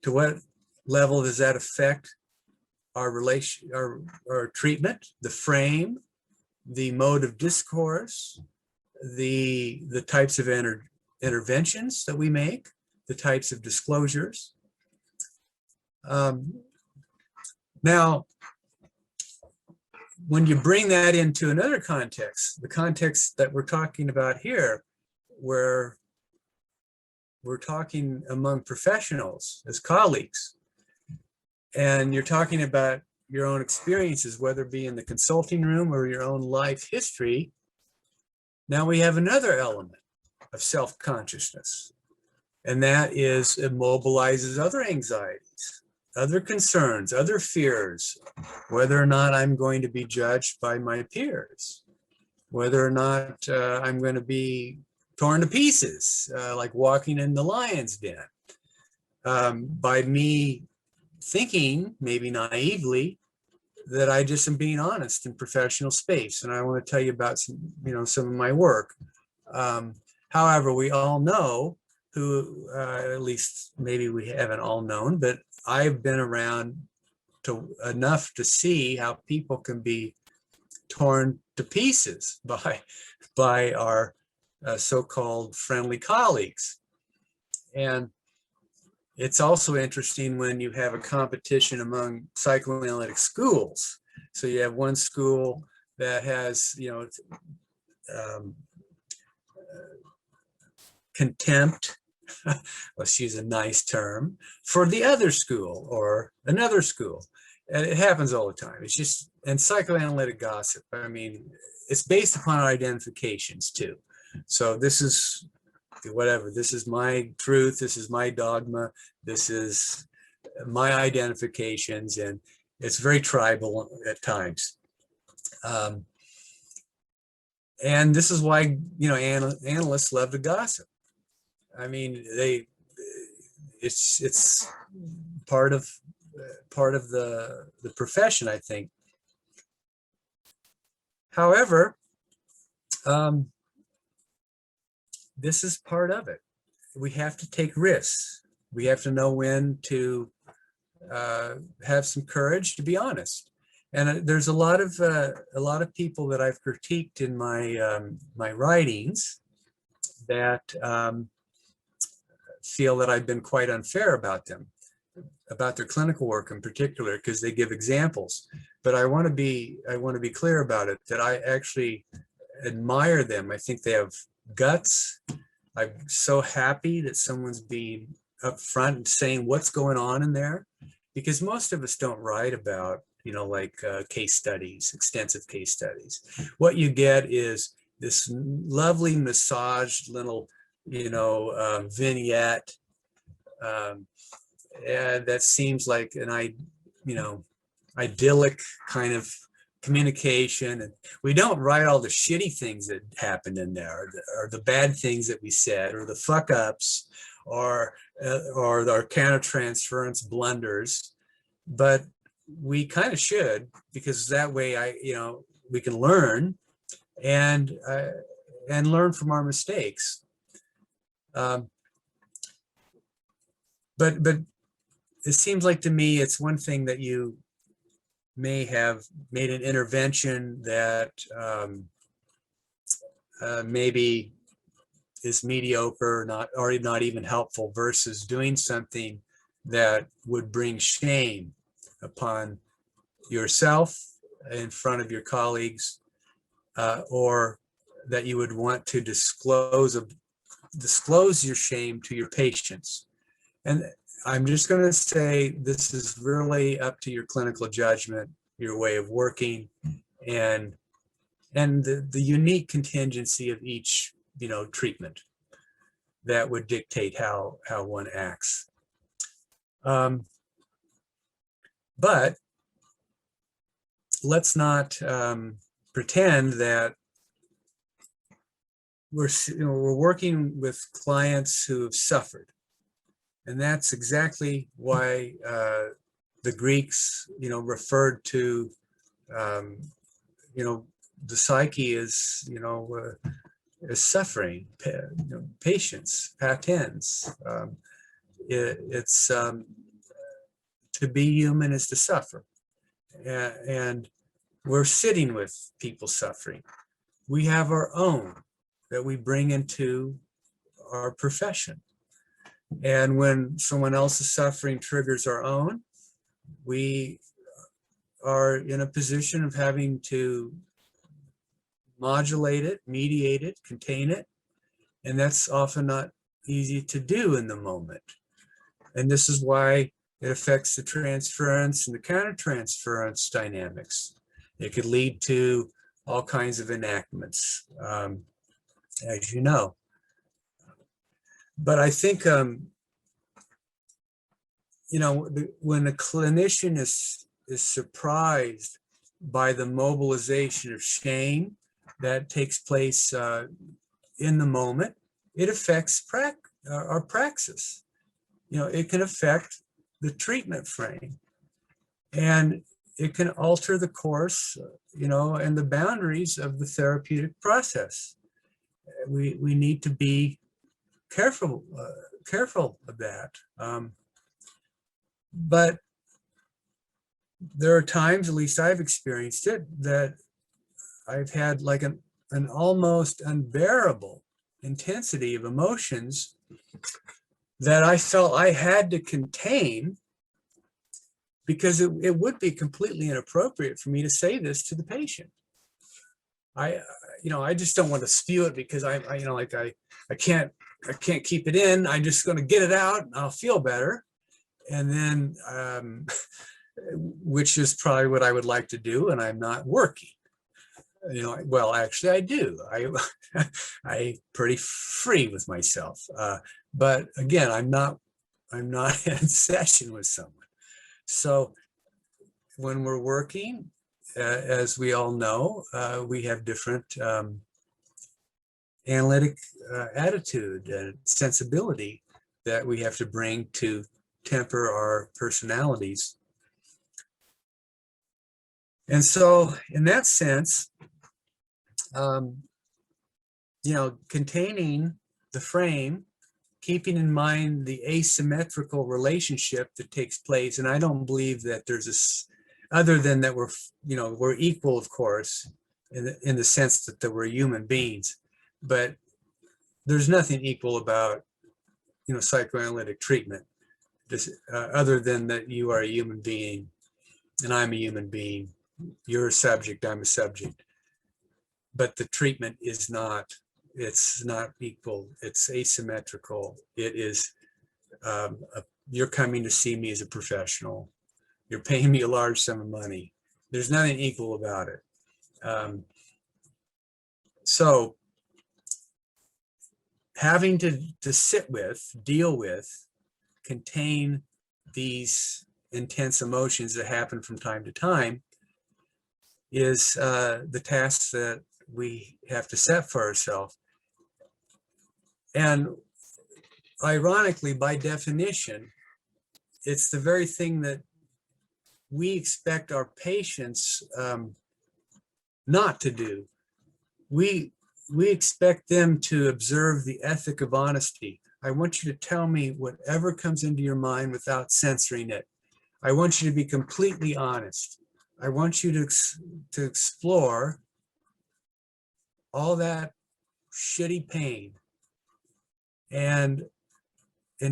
To what level does that affect our relation, our treatment, the frame, the mode of discourse, the types of interventions that we make, the types of disclosures. Now, when you bring that into another context, the context that we're talking about here, where we're talking among professionals as colleagues, and you're talking about your own experiences, whether it be in the consulting room or your own life history, now we have another element of self-consciousness, and that is it mobilizes other anxieties, other concerns, other fears, whether or not I'm going to be judged by my peers, whether or not I'm going to be torn to pieces, like walking in the lion's den, by me thinking, maybe naively, that I just am being honest in professional space. And I want to tell you about some of my work. However, we all know who, at least maybe we haven't all known, but I've been around enough to see how people can be torn to pieces by our so-called friendly colleagues. And it's also interesting when you have a competition among psychoanalytic schools. So you have one school that has, contempt, let's use a nice term, for the other school or another school. And it happens all the time. It's just, and psychoanalytic gossip, I mean, it's based upon our identifications too. So this is whatever, this is my truth, this is my dogma, this is my identifications, and it's very tribal at times. And this is why, analysts love to gossip. I mean, it's part of the profession, I think. However, this is part of it. We have to take risks. We have to know when to have some courage to be honest. And there's a lot of people that I've critiqued in my my writings that feel that I've been quite unfair about them, about their clinical work in particular, because they give examples. But I want to be clear about it, that I actually admire them. I think they have guts. I'm so happy that someone's being upfront and saying what's going on in there, because most of us don't write about, case studies, extensive case studies. What you get is this lovely massaged little, vignette, and that seems like an idyllic kind of communication. And we don't write all the shitty things that happened in there, or the bad things that we said, or the fuck ups, or our countertransference blunders. But we kind of should, because that way we can learn and learn from our mistakes. But it seems like to me it's one thing that you may have made an intervention that maybe is mediocre, not even helpful, versus doing something that would bring shame upon yourself in front of your colleagues, or that you would want to disclose your shame to your patients. And I'm just going to say this is really up to your clinical judgment, your way of working, and the unique contingency of each treatment that would dictate how one acts. But let's not pretend that we're working with clients who have suffered. And that's exactly why the Greeks, referred to, the psyche as, as suffering, patience, patens. It's to be human is to suffer. And we're sitting with people suffering. We have our own that we bring into our profession. And when someone else's suffering triggers our own, we are in a position of having to modulate it, mediate it, contain it. And that's often not easy to do in the moment. And this is why it affects the transference and the countertransference dynamics. It could lead to all kinds of enactments, as you know. But I think, when a clinician is surprised by the mobilization of shame that takes place in the moment, it affects our praxis. It can affect the treatment frame, and it can alter the course, and the boundaries of the therapeutic process. We need to be careful of that. But there are times, at least I've experienced it, that I've had like an almost unbearable intensity of emotions that I felt I had to contain, because it would be completely inappropriate for me to say this to the patient. I just don't want to spew it, because I can't keep it in. I'm just going to get it out and I'll feel better. And then, which is probably what I would like to do, and I'm not working. Well, actually I do. I'm pretty free with myself. But again, I'm not in session with someone. So when we're working, as we all know, we have different analytic attitude and sensibility that we have to bring to temper our personalities. And so in that sense, containing the frame, keeping in mind the asymmetrical relationship that takes place. And I don't believe that there's other than that we're equal, of course, in the sense that we're human beings, but there's nothing equal about, psychoanalytic treatment, other than that you are a human being and I'm a human being. You're a subject, I'm a subject. But the treatment is not, it's not equal, it's asymmetrical. It is, you're coming to see me as a professional. You're paying me a large sum of money. There's nothing equal about it. So having to sit with, deal with, contain these intense emotions that happen from time to time is the task that we have to set for ourselves. And ironically, by definition, it's the very thing that we expect our patients not to do. We expect them to observe the ethic of honesty. I want you to tell me whatever comes into your mind without censoring it. I want you to be completely honest. I want you to explore all that shitty pain and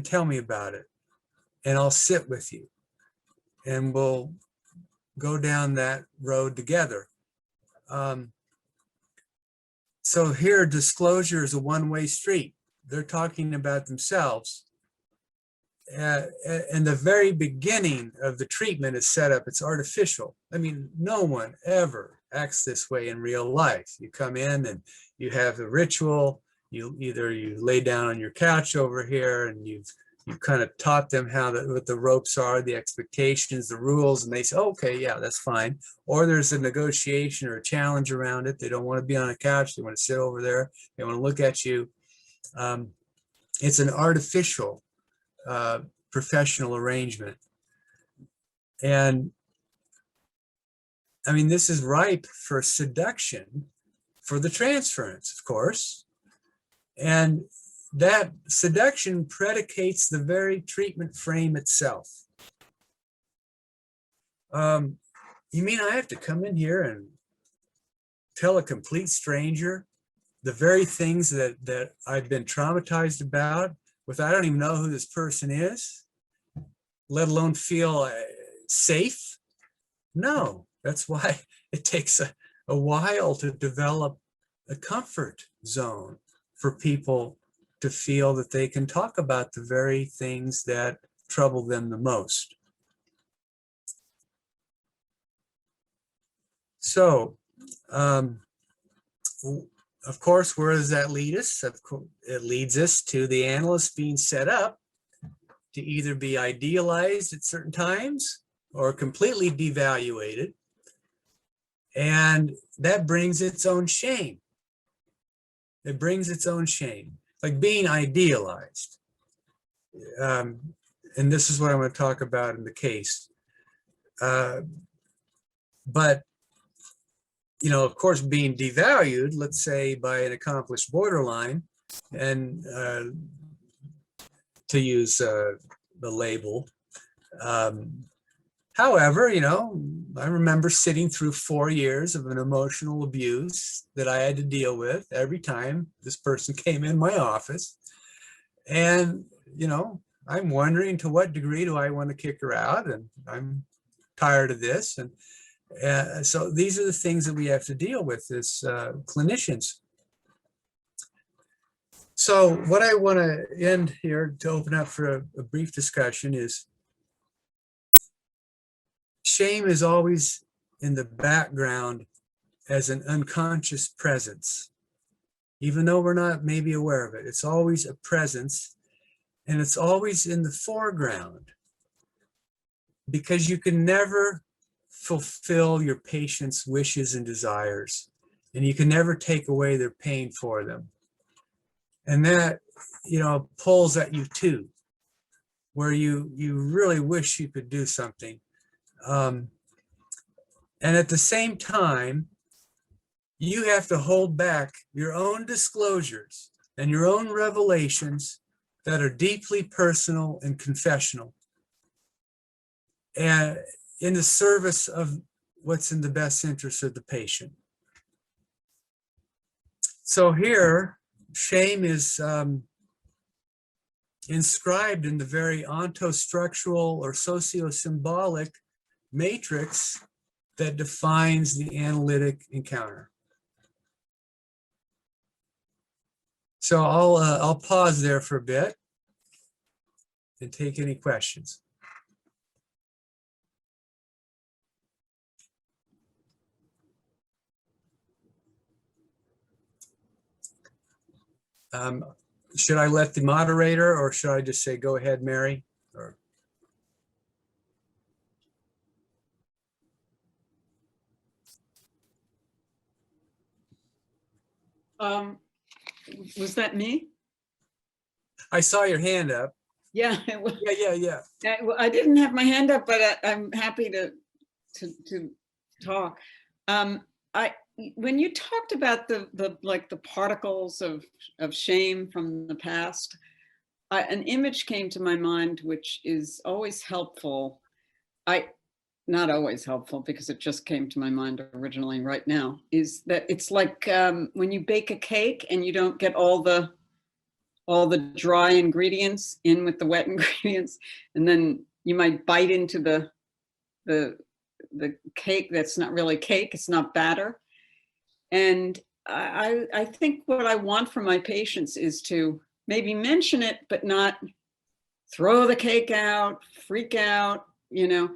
tell me about it. And I'll sit with you and we'll go down that road together. So here, disclosure is a one-way street. They're talking about themselves. And the very beginning of the treatment is set up, it's artificial. I mean, no one ever acts this way in real life. You come in and you have a ritual. You lay down on your couch over here and you've kind of taught them what the ropes are, the expectations, the rules, and they say, oh, okay, yeah, that's fine. Or there's a negotiation or a challenge around it. They don't want to be on a couch. They want to sit over there. They want to look at you. It's an artificial professional arrangement. And I mean, this is ripe for seduction for the transference, of course. And that seduction predicates the very treatment frame itself. You mean I have to come in here and tell a complete stranger the very things that I've been traumatized about, I don't even know who this person is, let alone feel safe? No, that's why it takes a while to develop a comfort zone for people to feel that they can talk about the very things that trouble them the most. So, of course, where does that lead us? Of course, it leads us to the analyst being set up to either be idealized at certain times or completely devaluated. And that brings its own shame. It brings its own shame, like being idealized. And this is what I'm going to talk about in the case. But, of course, being devalued, let's say by an accomplished borderline, and to use the label. However, I remember sitting through 4 years of an emotional abuse that I had to deal with every time this person came in my office. And, you know, I'm wondering to what degree do I want to kick her out, and I'm tired of this. And so these are the things that we have to deal with as clinicians. So what I want to end here to open up for a brief discussion is shame is always in the background as an unconscious presence. Even though we're not maybe aware of it, it's always a presence, and it's always in the foreground, because you can never fulfill your patient's wishes and desires, and you can never take away their pain for them. And that, you know, pulls at you too, where you really wish you could do something. And at the same time, you have to hold back your own disclosures and your own revelations that are deeply personal and confessional, and in the service of what's in the best interest of the patient. So here, shame is inscribed in the very ontostructural or sociosymbolic matrix that defines the analytic encounter. So I'll pause there for a bit and take any questions. Should I let the moderator, or should I just say, go ahead, Mary? Or... Was that me? I saw your hand up. Yeah. Yeah. I didn't have my hand up, but I'm happy to talk. When you talked about the particles of shame from the past, an image came to my mind, which is always helpful. Not always helpful, because it just came to my mind originally right now, is that it's like when you bake a cake and you don't get all the dry ingredients in with the wet ingredients, and then you might bite into the cake that's not really cake, it's not batter. And I think what I want from my patients is to maybe mention it, but not throw the cake out, freak out, you know.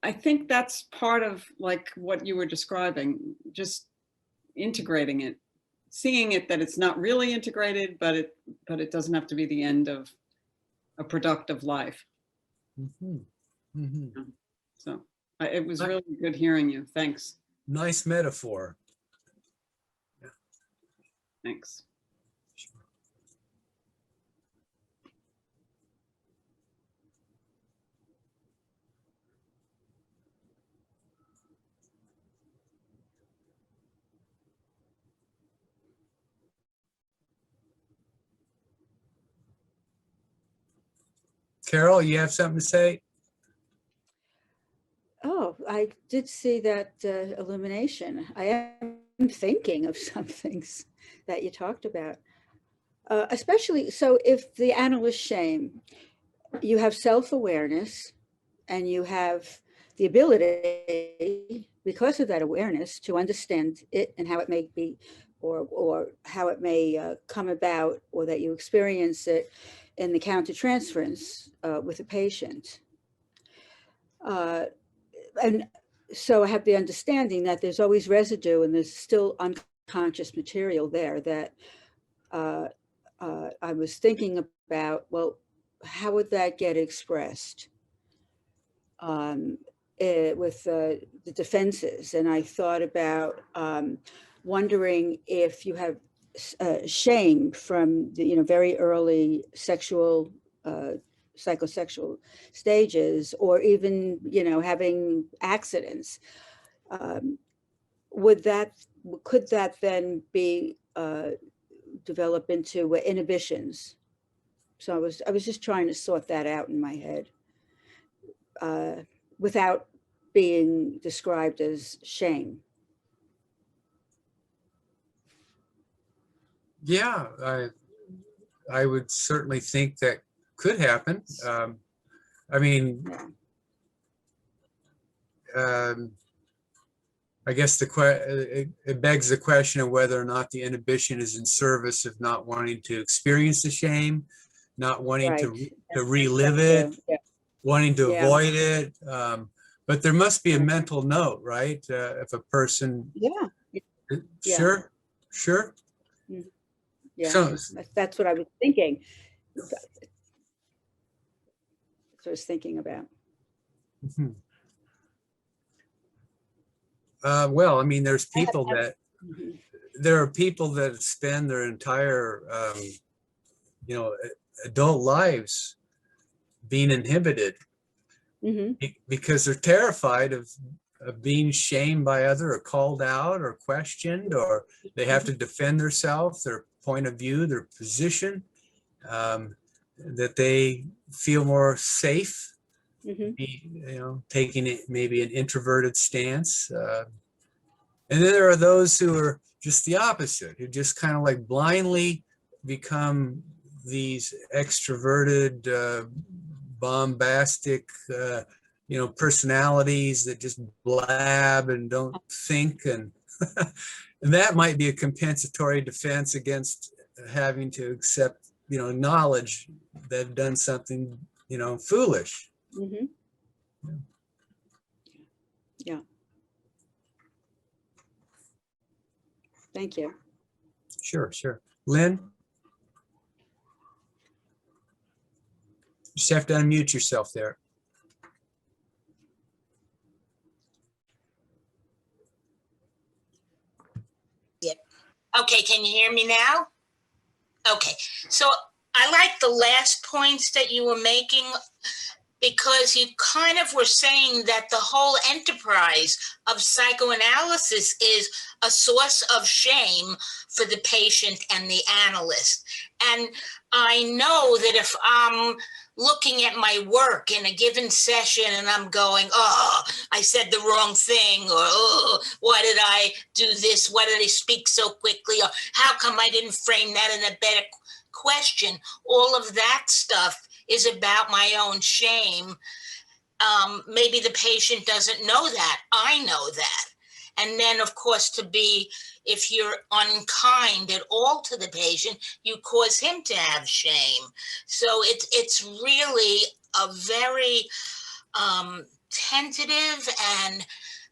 I think that's part of like what you were describing, just integrating it, seeing it that it's not really integrated, but it doesn't have to be the end of a productive life. Mm-hmm. Mm-hmm. So it was really good hearing you. Thanks. Nice metaphor. Yeah. Thanks. Carol, you have something to say? Oh, I did see that illumination. I am thinking of some things that you talked about, especially, so if the analyst shame, you have self-awareness and you have the ability, because of that awareness, to understand it and how it may be, or how it may come about, or that you experience it in the countertransference with a patient. And so I have the understanding that there's always residue and there's still unconscious material there that I was thinking about, well, how would that get expressed with the defenses? And I thought about wondering if you have shame from the very early sexual psychosexual stages, or even having accidents, could that then be develop into inhibitions? So I was just trying to sort that out in my head without being described as shame. Yeah, I would certainly think that could happen. I mean, I guess it begs the question of whether or not the inhibition is in service of not wanting to experience the shame, not wanting to relive it, wanting to avoid it. But there must be a mental note, right? If a person. Sure. Yeah, So, that's what I was thinking. That's what I was thinking about. Well, I mean, there's people that there are people that spend their entire, adult lives being inhibited because they're terrified of being shamed by other or called out or questioned, or they have to defend themselves, their point of view, their position, that they feel more safe, taking it maybe an introverted stance. And then there are those who are just the opposite, who just kind of like blindly become these extroverted, bombastic, personalities that just blab and don't think. And, and that might be a compensatory defense against having to accept, knowledge that they've done something, foolish. Yeah. Thank you. Sure. Lynn? You just have to unmute yourself there. Yep. Okay, can you hear me now? Okay, so I like the last points that you were making, because you kind of were saying that the whole enterprise of psychoanalysis is a source of shame for the patient and the analyst. And I know that if I'm looking at my work in a given session and I'm going, oh, I said the wrong thing, or oh, why did I do this? Why did I speak so quickly? Or how come I didn't frame that in a better question? All of that stuff is about my own shame. Maybe the patient doesn't know that. I know that. And then, of course, if you're unkind at all to the patient, you cause him to have shame. So it's really a very tentative and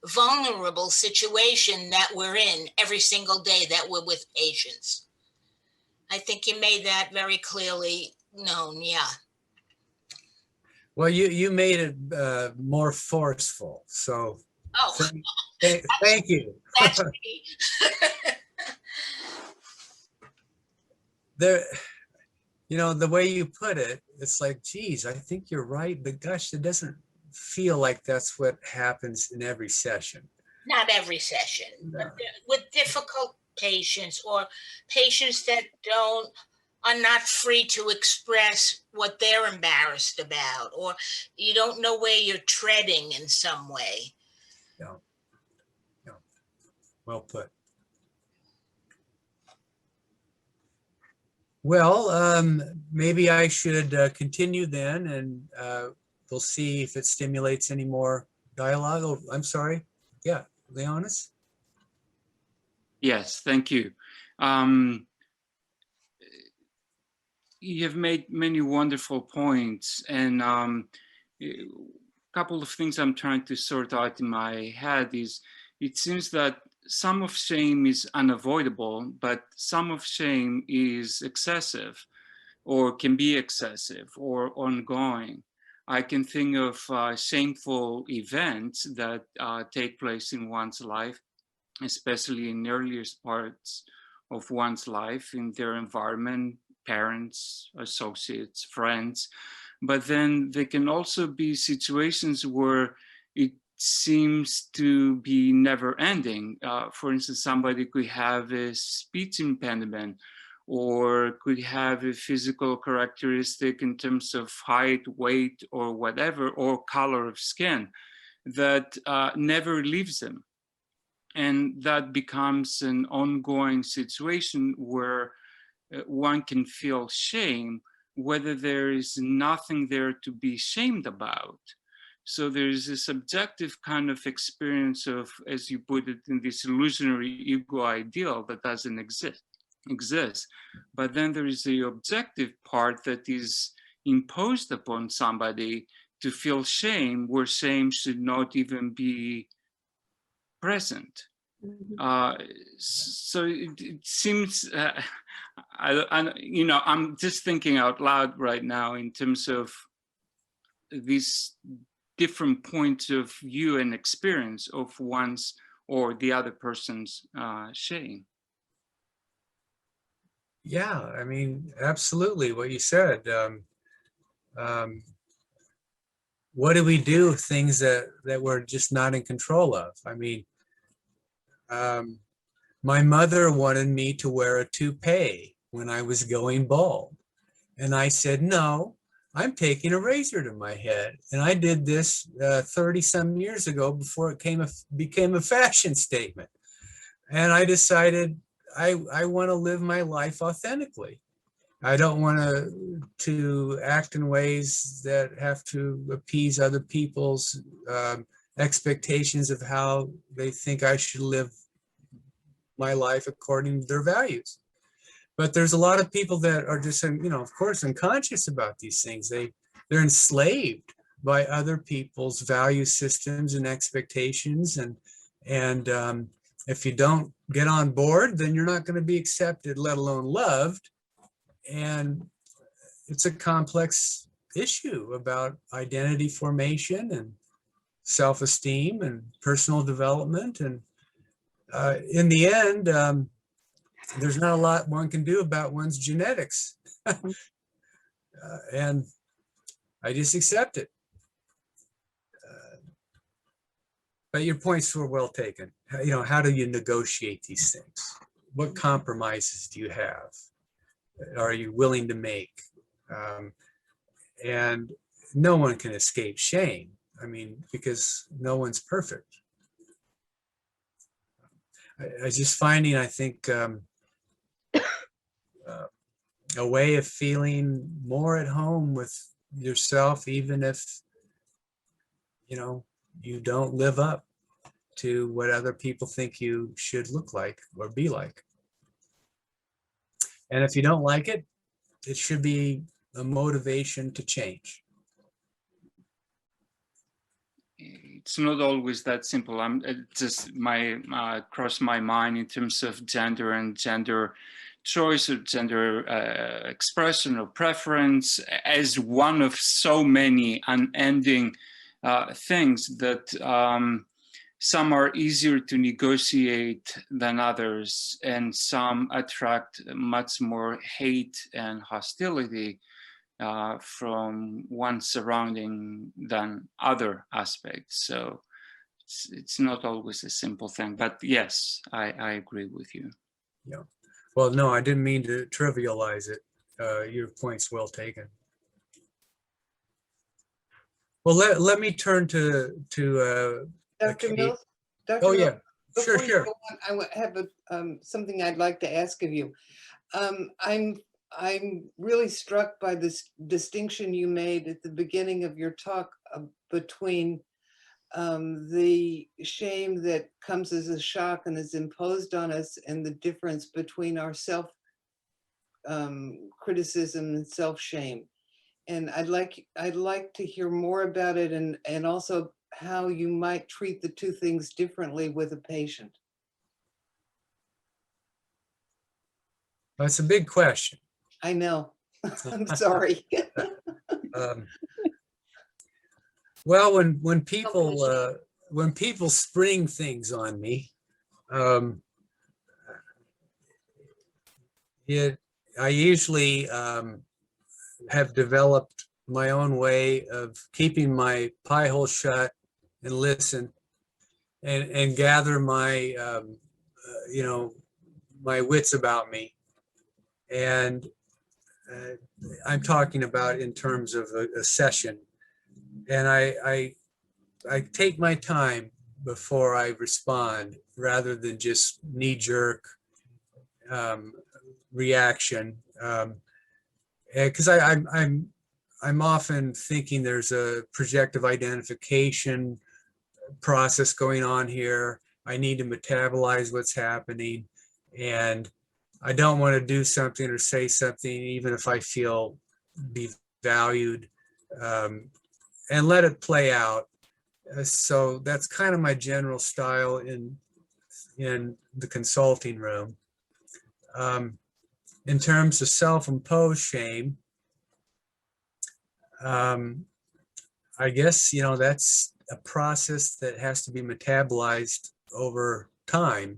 vulnerable situation that we're in every single day that we're with patients. I think you made that very clearly known, yeah. Well, you made it more forceful, so thank you. That's me. The way you put it, it's like, geez, I think you're right, but gosh, it doesn't feel like that's what happens in every session. Not every session, but with difficult patients, or patients that are not free to express what they're embarrassed about, or you don't know where you're treading in some way. Yeah. Well put. Well, maybe I should continue then, and we'll see if it stimulates any more dialogue. Oh, I'm sorry. Yeah, Leonis? Yes, thank you. You have made many wonderful points, and a couple of things I'm trying to sort out in my head is, it seems that some of shame is unavoidable, but some of shame is excessive, or can be excessive, or ongoing. I can think of shameful events that take place in one's life, especially in earliest parts of one's life, in their environment, parents, associates, friends. But then there can also be situations where it seems to be never ending. For instance, somebody could have a speech impediment, or could have a physical characteristic in terms of height, weight, or whatever, or color of skin that never leaves them. And that becomes an ongoing situation where one can feel shame whether there is nothing there to be shamed about. So there's a subjective kind of experience of, as you put it, in this illusionary ego ideal that doesn't exist. But then there is the objective part that is imposed upon somebody to feel shame, where shame should not even be present. So it seems, I'm just thinking out loud right now in terms of these different points of view and experience of one's or the other person's shame. Yeah, I mean, absolutely what you said. What do we do with things that we're just not in control of? I mean, my mother wanted me to wear a toupee when I was going bald. And I said, no, I'm taking a razor to my head. And I did this 30 some years ago before it became a fashion statement. And I decided I want to live my life authentically. I don't want to act in ways that have to appease other people's expectations of how they think I should live my life according to their values. But there's a lot of people that are just, of course, unconscious about these things. They're enslaved by other people's value systems and expectations, and if you don't get on board, then you're not going to be accepted, let alone loved. And it's a complex issue about identity formation and self-esteem and personal development. And in the end, there's not a lot one can do about one's genetics. And I just accept it. But your points were well taken. How do you negotiate these things? What compromises do you have? Are you willing to make? And no one can escape shame. I mean, because no one's perfect. I just finding, I think, a way of feeling more at home with yourself, even if, you don't live up to what other people think you should look like or be like. And if you don't like it, it should be a motivation to change. It's not always that simple. It just crossed my mind in terms of gender and gender choice or gender expression or preference as one of so many unending things that some are easier to negotiate than others, and some attract much more hate and hostility from one surrounding than other aspects. So it's not always a simple thing, but yes, I agree with you. Yeah. Well, no, I didn't mean to trivialize it. Your point's well taken. Well, let me turn to Dr. Mills. Dr. Oh, Mills, yeah, sure, before you sure. go on, I have something I'd like to ask of you. I'm really struck by this distinction you made at the beginning of your talk between the shame that comes as a shock and is imposed on us, and the difference between our self criticism and self-shame. And I'd like to hear more about it, and also how you might treat the two things differently with a patient. That's a big question. I know. I'm sorry. Well, when people spring things on me, I usually have developed my own way of keeping my pie hole shut and listen and gather my my wits about me. And I'm talking about in terms of a session. And I take my time before I respond, rather than just knee-jerk reaction. because I'm often thinking there's a projective identification process going on here. I need to metabolize what's happening, and I don't want to do something or say something, even if I feel devalued, and let it play out. So that's kind of my general style in the consulting room. In terms of self-imposed shame, I guess, that's a process that has to be metabolized over time.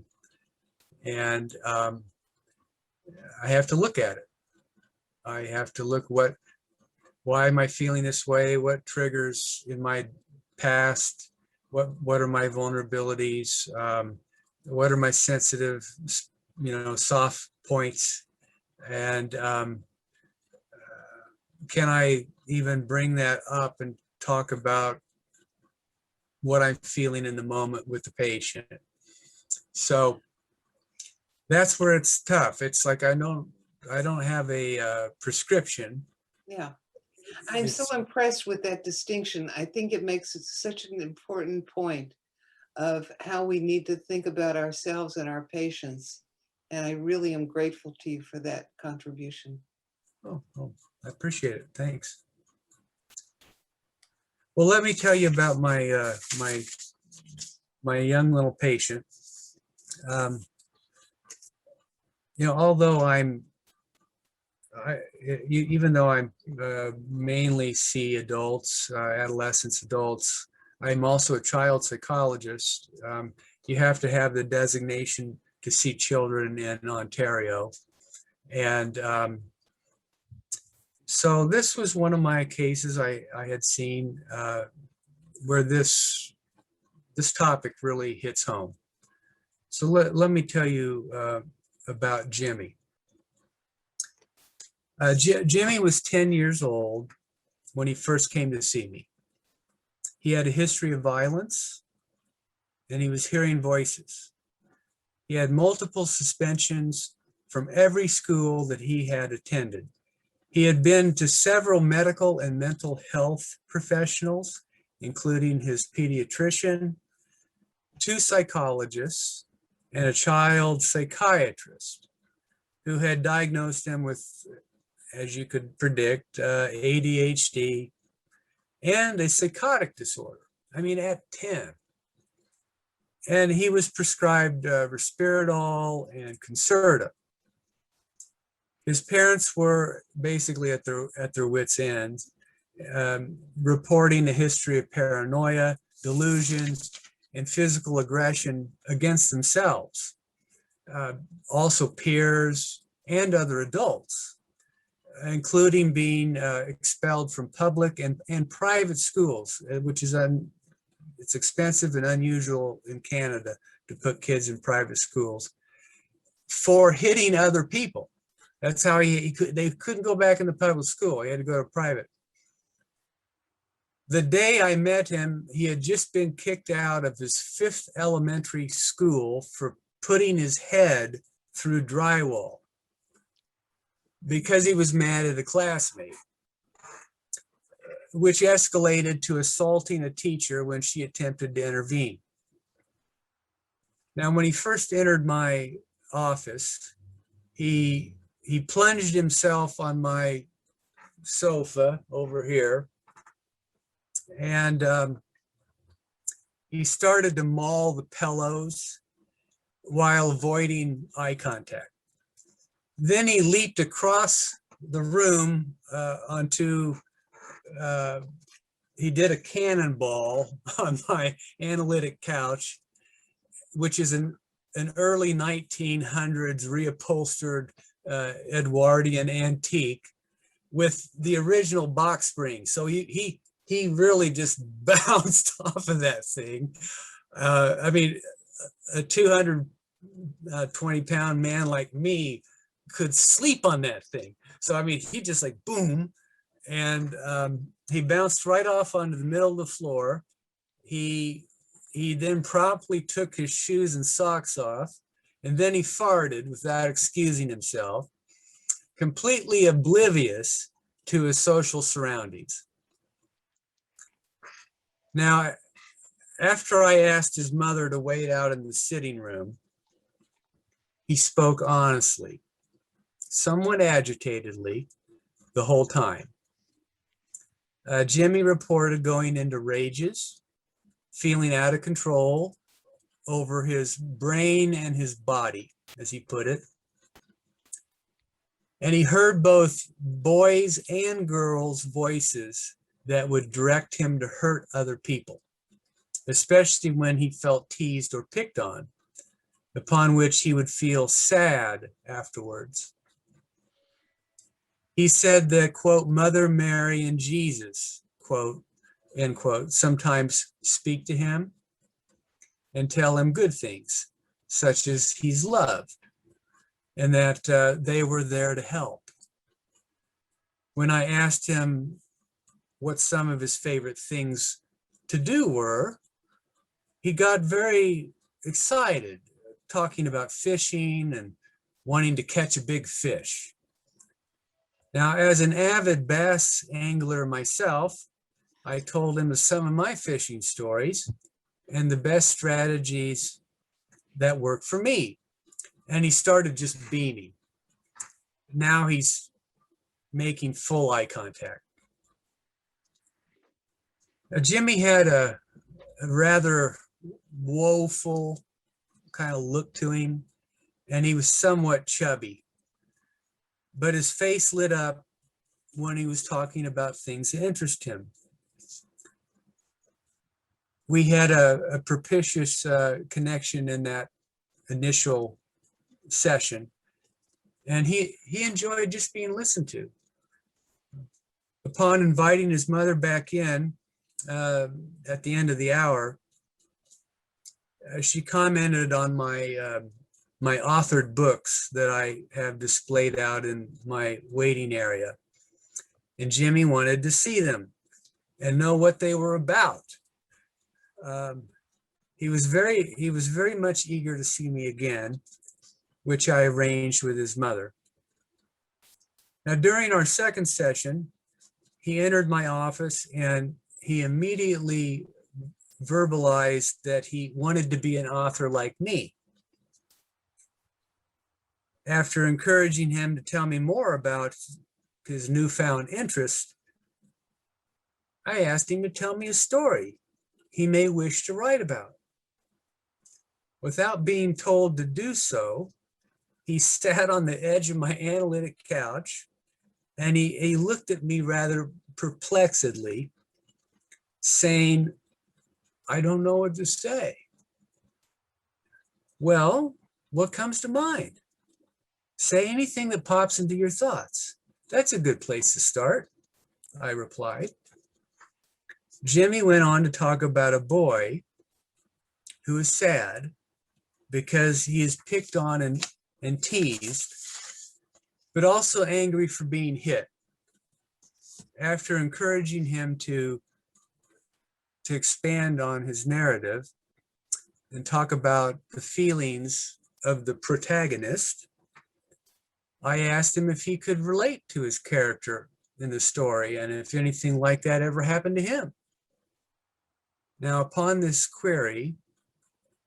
And I have to look at it. I have to look why am I feeling this way? What triggers in my past? What are my vulnerabilities? What are my sensitive, soft points? And can I even bring that up and talk about what I'm feeling in the moment with the patient? So that's where it's tough. It's like I don't have a prescription. Yeah. I'm so impressed with that distinction. I think it makes it such an important point of how we need to think about ourselves and our patients. And I really am grateful to you for that contribution. Oh, I appreciate it. Thanks. Well, let me tell you about my my young little patient. Although even though I mainly see adults, adolescents, adults, I'm also a child psychologist. You have to have the designation to see children in Ontario. And so this was one of my cases I had seen where this topic really hits home. So let me tell you about Jimmy. Jimmy was 10 years old when he first came to see me. He had a history of violence, and he was hearing voices. He had multiple suspensions from every school that he had attended. He had been to several medical and mental health professionals, including his pediatrician, 2 psychologists, and a child psychiatrist who had diagnosed him with, as you could predict, ADHD and a psychotic disorder. I mean, at 10. And he was prescribed Risperdal and Concerta. His parents were basically at their wits' end, reporting a history of paranoia, delusions, and physical aggression against themselves, also peers and other adults, including being expelled from public and private schools, which is it's expensive and unusual in Canada to put kids in private schools, for hitting other people. That's how they couldn't go back in the public school. He had to go to private. The day I met him, he had just been kicked out of his 5th elementary school for putting his head through drywall because he was mad at a classmate, which escalated to assaulting a teacher when she attempted to intervene. Now, when he first entered my office, he plunged himself on my sofa over here, and he started to maul the pillows while avoiding eye contact. Then he leaped across the room he did a cannonball on my analytic couch, which is an early 1900s reupholstered Edwardian antique with the original box spring. So he really just bounced off of that thing. I mean, a 220-pound man like me could sleep on that thing. So, I mean, he just like boom, and he bounced right off onto the middle of the floor. He then promptly took his shoes and socks off, and then he farted without excusing himself. completely oblivious to his social surroundings. Now, after I asked his mother to wait out in the sitting room, he spoke honestly, somewhat agitatedly, the whole time. Jimmy reported going into rages, feeling out of control over his brain and his body, as he put it. And he heard both boys' and girls' voices that would direct him to hurt other people, especially when he felt teased or picked on, upon which he would feel sad afterwards. He said that, quote, Mother Mary and Jesus, quote, end quote, sometimes speak to him and tell him good things, such as he's loved and that they were there to help. When I asked him what some of his favorite things to do were, he got very excited, talking about fishing and wanting to catch a big fish. Now, as an avid bass angler myself, I told him some of my fishing stories and the best strategies that worked for me. And he started just beaming. Now he's making full eye contact. Now, Jimmy had a rather woeful kind of look to him, and he was somewhat chubby. But his face lit up when he was talking about things that interest him. We had a propitious connection in that initial session, and he enjoyed just being listened to. Upon inviting his mother back in at the end of the hour, she commented on my my authored books that I have displayed out in my waiting area. And Jimmy wanted to see them and know what they were about. He was very much eager to see me again, which I arranged with his mother. Now, during our second session, he entered my office and he immediately verbalized that he wanted to be an author like me. After encouraging him to tell me more about his newfound interest, I asked him to tell me a story he may wish to write about. Without being told to do so, he sat on the edge of my analytic couch and he looked at me rather perplexedly, saying, I don't know what to say. Well, what comes to mind? Say anything that pops into your thoughts. That's a good place to start, I replied. Jimmy went on to talk about a boy who is sad because he is picked on and teased, but also angry for being hit. After encouraging him to expand on his narrative and talk about the feelings of the protagonist, I asked him if he could relate to his character in the story and if anything like that ever happened to him. Now, upon this query,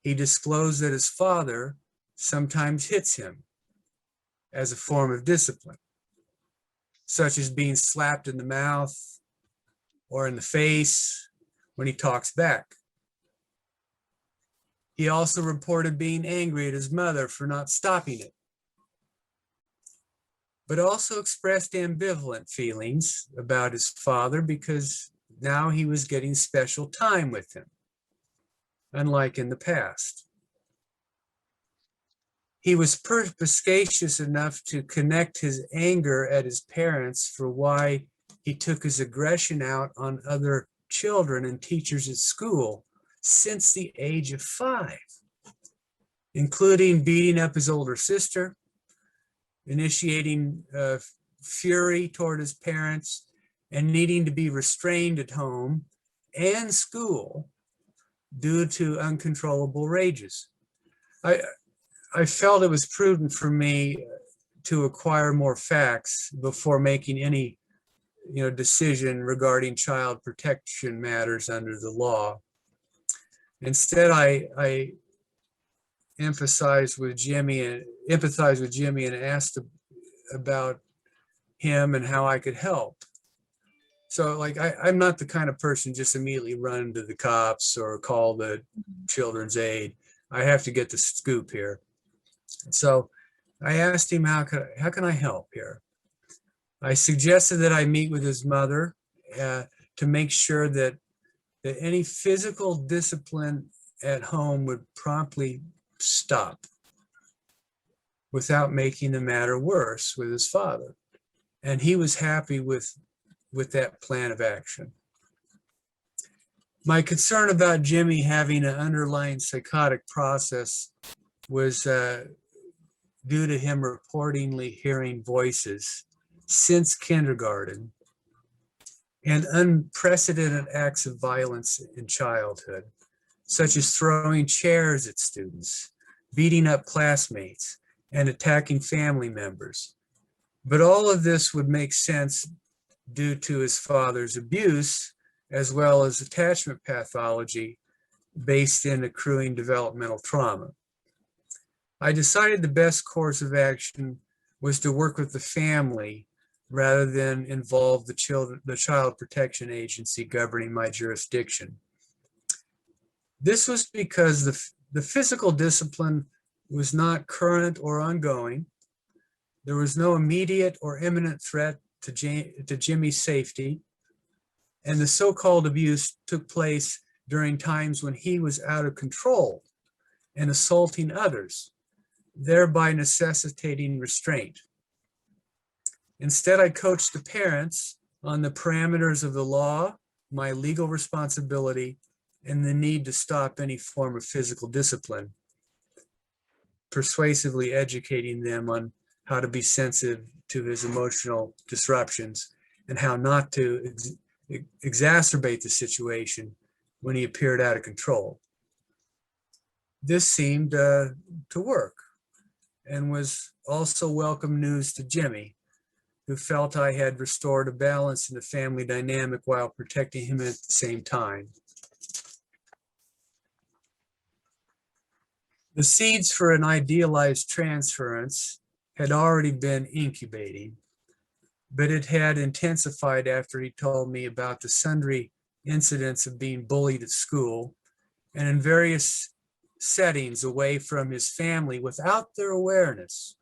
he disclosed that his father sometimes hits him as a form of discipline, such as being slapped in the mouth or in the face when he talks back. He also reported being angry at his mother for not stopping it, but also expressed ambivalent feelings about his father because now he was getting special time with him, unlike in the past. He was perspicacious enough to connect his anger at his parents for why he took his aggression out on other children and teachers at school since the age of 5, including beating up his older sister, initiating fury toward his parents, and needing to be restrained at home and school due to uncontrollable rages. I felt it was prudent for me to acquire more facts before making any decision regarding child protection matters under the law. Instead, I empathized with Jimmy and asked about him and how I could help. So like, I'm not the kind of person just immediately run to the cops or call the children's aid. I have to get the scoop here. So I asked him, how can I help here? I suggested that I meet with his mother to make sure that any physical discipline at home would promptly stop without making the matter worse with his father. And he was happy with that plan of action. My concern about Jimmy having an underlying psychotic process was due to him reportedly hearing voices since kindergarten and unprecedented acts of violence in childhood, such as throwing chairs at students, beating up classmates, and attacking family members. But all of this would make sense due to his father's abuse, as well as attachment pathology based in accruing developmental trauma. I decided the best course of action was to work with the family rather than involve the child protection agency governing my jurisdiction. This was because the physical discipline was not current or ongoing. There was no immediate or imminent threat to Jimmy's safety, and the so-called abuse took place during times when he was out of control and assaulting others, thereby necessitating restraint. Instead, I coached the parents on the parameters of the law, my legal responsibility, and the need to stop any form of physical discipline, persuasively educating them on how to be sensitive to his emotional disruptions and how not to exacerbate the situation when he appeared out of control. This seemed to work and was also welcome news to Jimmy, who felt I had restored a balance in the family dynamic while protecting him at the same time. The seeds for an idealized transference had already been incubating, but it had intensified after he told me about the sundry incidents of being bullied at school and in various settings away from his family without their awareness,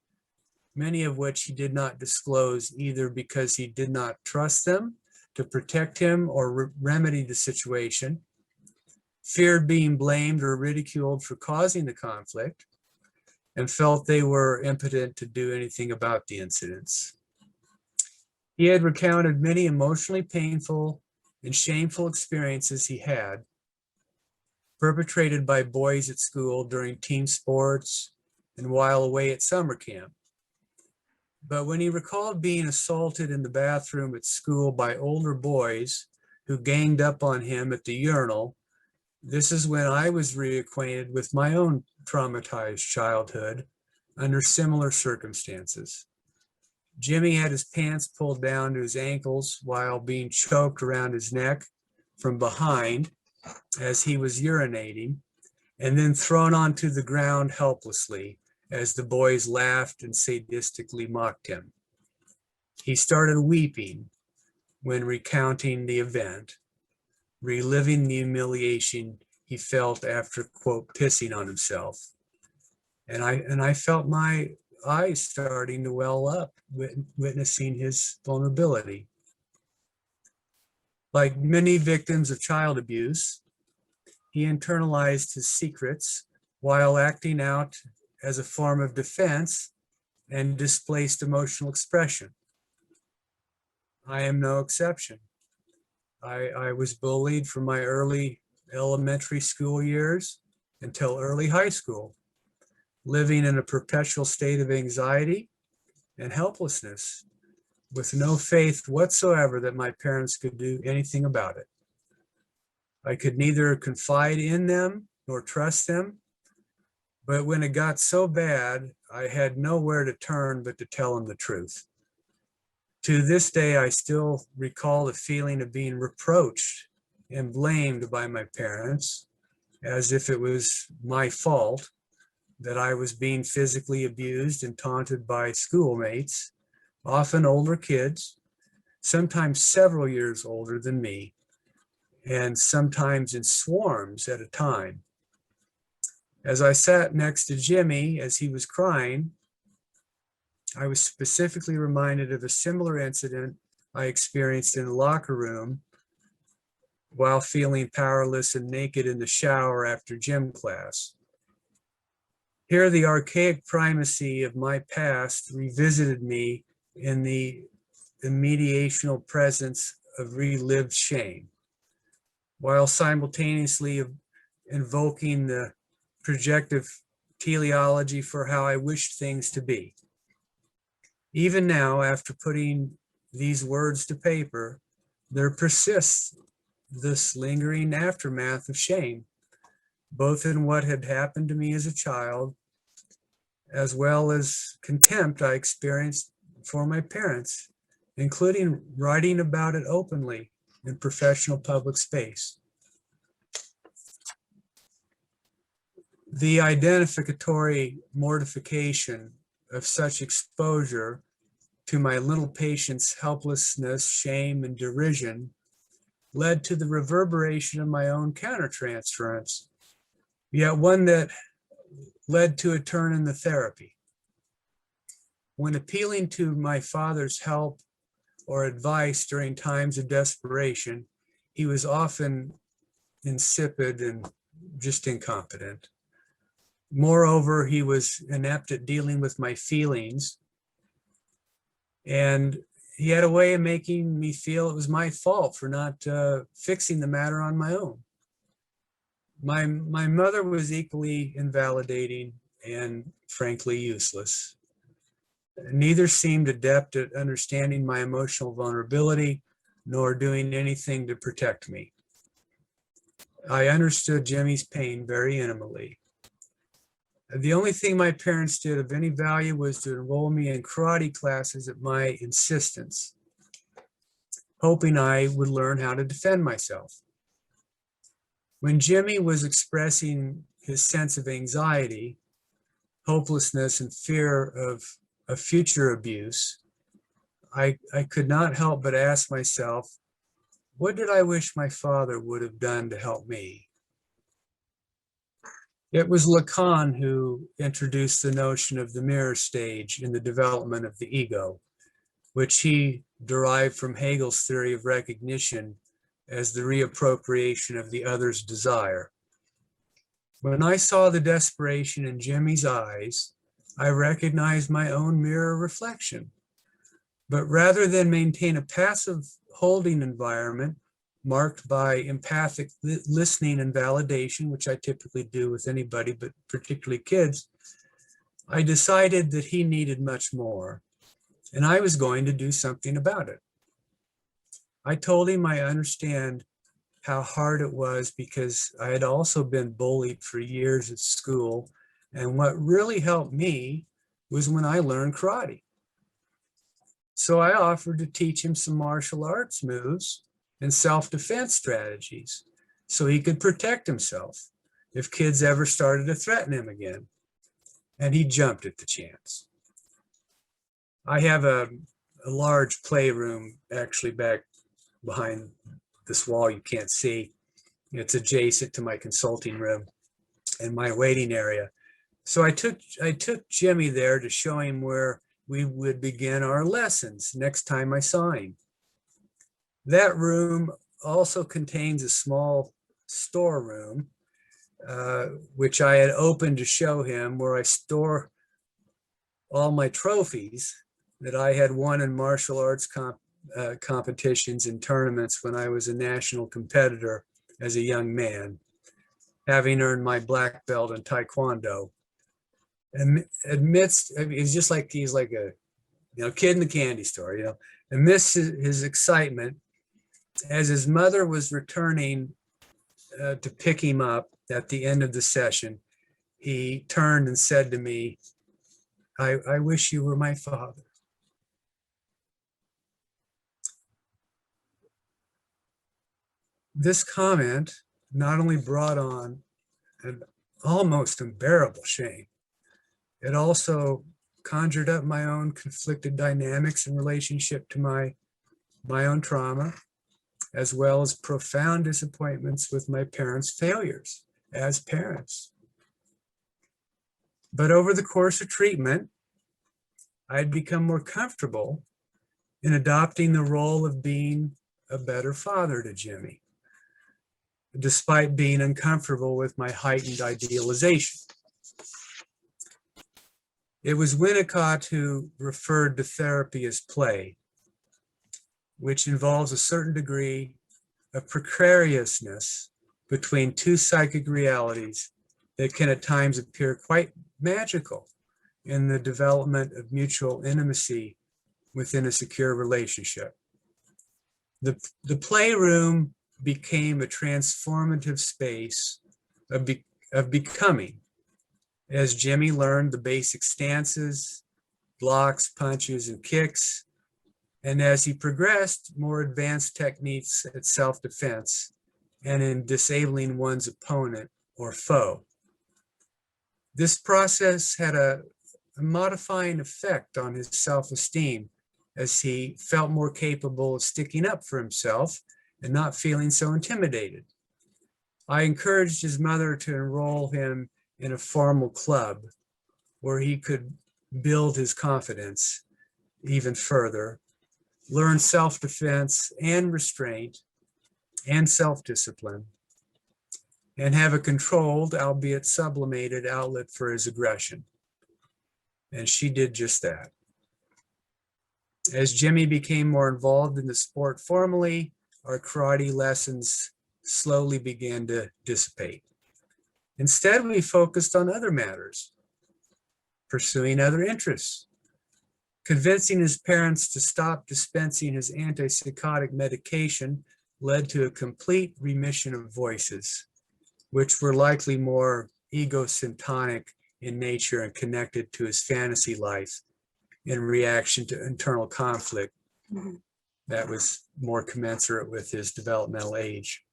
many of which he did not disclose either because he did not trust them to protect him or remedy the situation, feared being blamed or ridiculed for causing the conflict, and felt they were impotent to do anything about the incidents. He had recounted many emotionally painful and shameful experiences he had, perpetrated by boys at school during team sports and while away at summer camp. But when he recalled being assaulted in the bathroom at school by older boys who ganged up on him at the urinal, this is when I was reacquainted with my own traumatized childhood under similar circumstances. Jimmy had his pants pulled down to his ankles while being choked around his neck from behind as he was urinating, and then thrown onto the ground helplessly as the boys laughed and sadistically mocked him. He started weeping when recounting the event, reliving the humiliation he felt after, quote, pissing on himself. And I felt my eyes starting to well up, witnessing his vulnerability. Like many victims of child abuse, he internalized his secrets while acting out as a form of defense and displaced emotional expression. I am no exception. I was bullied from my early elementary school years until early high school, living in a perpetual state of anxiety and helplessness, with no faith whatsoever that my parents could do anything about it. I could neither confide in them nor trust them. But when it got so bad, I had nowhere to turn but to tell him the truth. To this day, I still recall the feeling of being reproached and blamed by my parents, as if it was my fault that I was being physically abused and taunted by schoolmates, often older kids, sometimes several years older than me, and sometimes in swarms at a time. As I sat next to Jimmy as he was crying, I was specifically reminded of a similar incident I experienced in the locker room while feeling powerless and naked in the shower after gym class. Here, the archaic primacy of my past revisited me in the mediational presence of relived shame, while simultaneously invoking the projective teleology for how I wished things to be. Even now, after putting these words to paper, there persists this lingering aftermath of shame, both in what had happened to me as a child, as well as contempt I experienced for my parents, including writing about it openly in professional public space. The identificatory mortification of such exposure to my little patient's helplessness, shame, and derision led to the reverberation of my own countertransference, yet one that led to a turn in the therapy. When appealing to my father's help or advice during times of desperation, he was often insipid and just incompetent. Moreover, he was inept at dealing with my feelings, and he had a way of making me feel it was my fault for not fixing the matter on my own. My mother was equally invalidating and frankly useless. Neither seemed adept at understanding my emotional vulnerability, nor doing anything to protect me. I understood Jimmy's pain very intimately. The only thing my parents did of any value was to enroll me in karate classes at my insistence, hoping I would learn how to defend myself. When Jimmy was expressing his sense of anxiety, hopelessness, and fear of future abuse, I could not help but ask myself, what did I wish my father would have done to help me? It was Lacan who introduced the notion of the mirror stage in the development of the ego, which he derived from Hegel's theory of recognition as the reappropriation of the other's desire. When I saw the desperation in Jimmy's eyes, I recognized my own mirror reflection. But rather than maintain a passive holding environment marked by empathic listening and validation, which I typically do with anybody, but particularly kids, I decided that he needed much more, and I was going to do something about it. I told him I understand how hard it was because I had also been bullied for years at school, and what really helped me was when I learned karate. So I offered to teach him some martial arts moves and self-defense strategies so he could protect himself if kids ever started to threaten him again. And he jumped at the chance. I have a large playroom actually back behind this wall you can't see. It's adjacent to my consulting room and my waiting area. So I took Jimmy there to show him where we would begin our lessons next time I saw him. That room also contains a small storeroom, which I had opened to show him, where I store all my trophies that I had won in martial arts competitions and tournaments when I was a national competitor as a young man, having earned my black belt in Taekwondo. And he's like a kid in the candy store, amidst his excitement, as his mother was returning to pick him up at the end of the session, he turned and said to me, I wish you were my father. This comment not only brought on an almost unbearable shame, it also conjured up my own conflicted dynamics in relationship to my own trauma, as well as profound disappointments with my parents' failures as parents. But over the course of treatment, I'd become more comfortable in adopting the role of being a better father to Jimmy, despite being uncomfortable with my heightened idealization. It was Winnicott who referred to therapy as play, which involves a certain degree of precariousness between two psychic realities that can at times appear quite magical in the development of mutual intimacy within a secure relationship. The playroom became a transformative space of becoming, as Jimmy learned the basic stances, blocks, punches, and kicks, and as he progressed, more advanced techniques at self-defense and in disabling one's opponent or foe. This process had a modifying effect on his self-esteem as he felt more capable of sticking up for himself and not feeling so intimidated. I encouraged his mother to enroll him in a formal club where he could build his confidence even further, learn self-defense and restraint and self-discipline, and have a controlled, albeit sublimated, outlet for his aggression. And she did just that. As Jimmy became more involved in the sport formally, our karate lessons slowly began to dissipate. Instead, we focused on other matters, pursuing other interests, convincing his parents to stop dispensing his antipsychotic medication led to a complete remission of voices, which were likely more egocentric in nature and connected to his fantasy life in reaction to internal conflict that was more commensurate with his developmental age.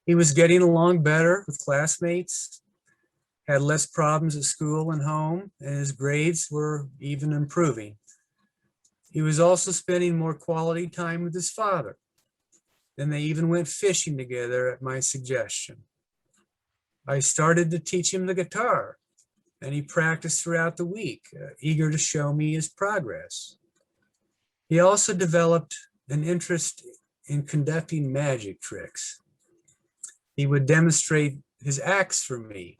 He was getting along better with classmates, had less problems at school and home, and his grades were even improving. He was also spending more quality time with his father, and they even went fishing together at my suggestion. I started to teach him the guitar, and he practiced throughout the week, eager to show me his progress. He also developed an interest in conducting magic tricks. He would demonstrate his acts for me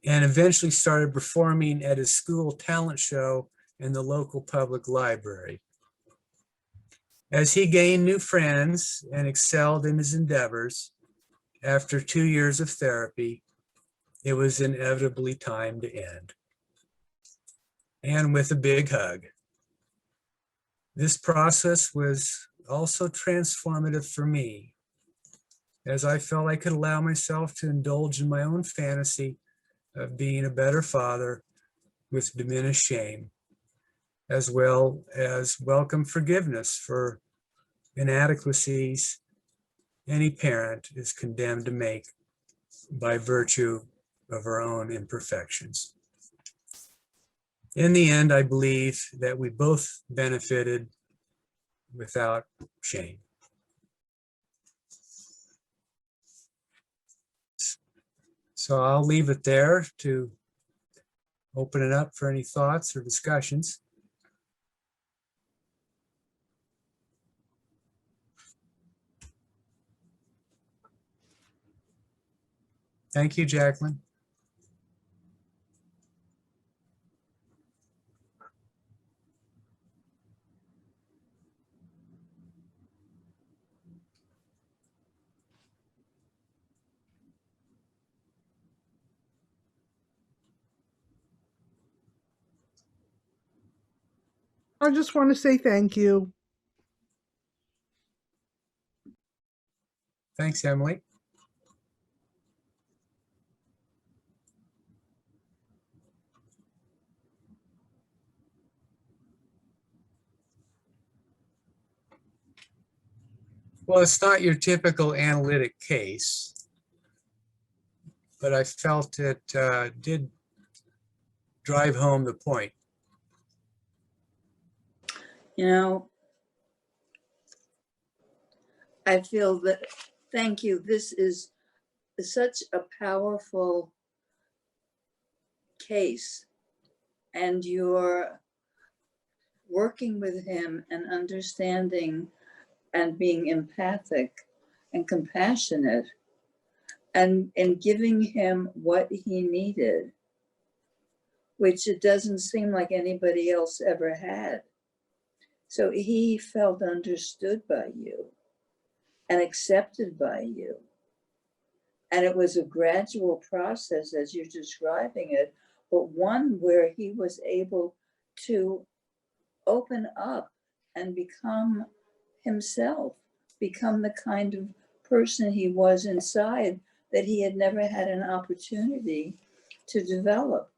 and eventually started performing at his school talent show in the local public library. As he gained new friends and excelled in his endeavors, after 2 years of therapy, it was inevitably time to end. And with a big hug. This process was also transformative for me, as I felt I could allow myself to indulge in my own fantasy of being a better father with diminished shame, as well as welcome forgiveness for inadequacies any parent is condemned to make by virtue of our own imperfections. In the end, I believe that we both benefited without shame. So I'll leave it there to open it up for any thoughts or discussions. Thank you, Jacqueline. I just want to say thank you. Thanks, Emily. Well, it's not your typical analytic case, but I felt it did drive home the point. You know, I feel that, thank you. This is such a powerful case, and you're working with him and understanding and being empathic and compassionate and giving him what he needed, which it doesn't seem like anybody else ever had. So he felt understood by you and accepted by you. And it was a gradual process as you're describing it, but one where he was able to open up and become himself, become the kind of person he was inside that he had never had an opportunity to develop.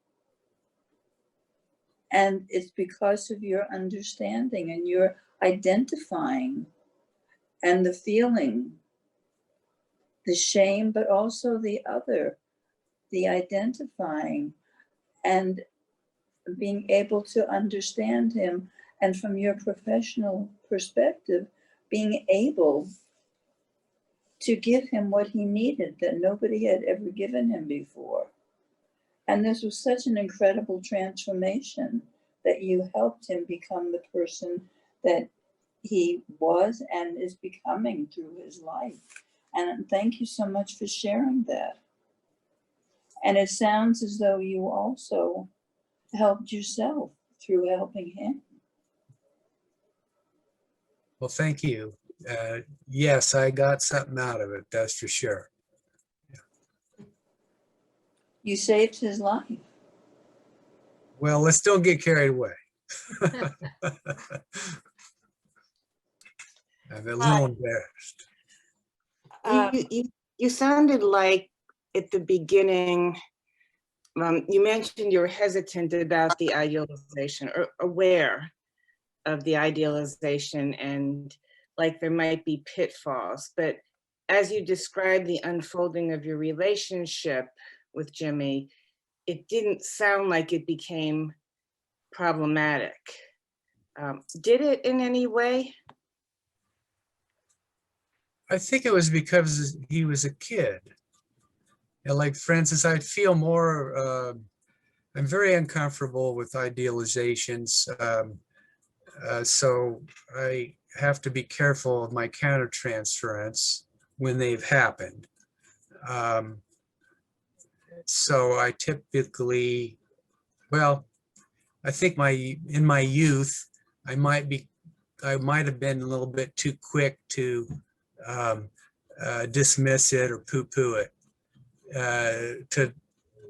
And it's because of your understanding and your identifying and the feeling, the shame, but also the other, the identifying and being able to understand him. And from your professional perspective, being able to give him what he needed that nobody had ever given him before. And this was such an incredible transformation that you helped him become the person that he was and is becoming through his life. And thank you so much for sharing that. And it sounds as though you also helped yourself through helping him. Well, thank you. Yes, I got something out of it, that's for sure. You saved his life. Well, let's don't get carried away. I'm a little embarrassed. You sounded like at the beginning, you mentioned you were hesitant about the idealization or aware of the idealization and like there might be pitfalls. But as you described the unfolding of your relationship with Jimmy, it didn't sound like it became problematic. Did it in any way? I think it was because he was a kid. And like, for instance, I'd feel more, I'm very uncomfortable with idealizations. So I have to be careful of my countertransference when they've happened. So I typically, well, I think in my youth, I might have been a little bit too quick to dismiss it or poo-poo it, to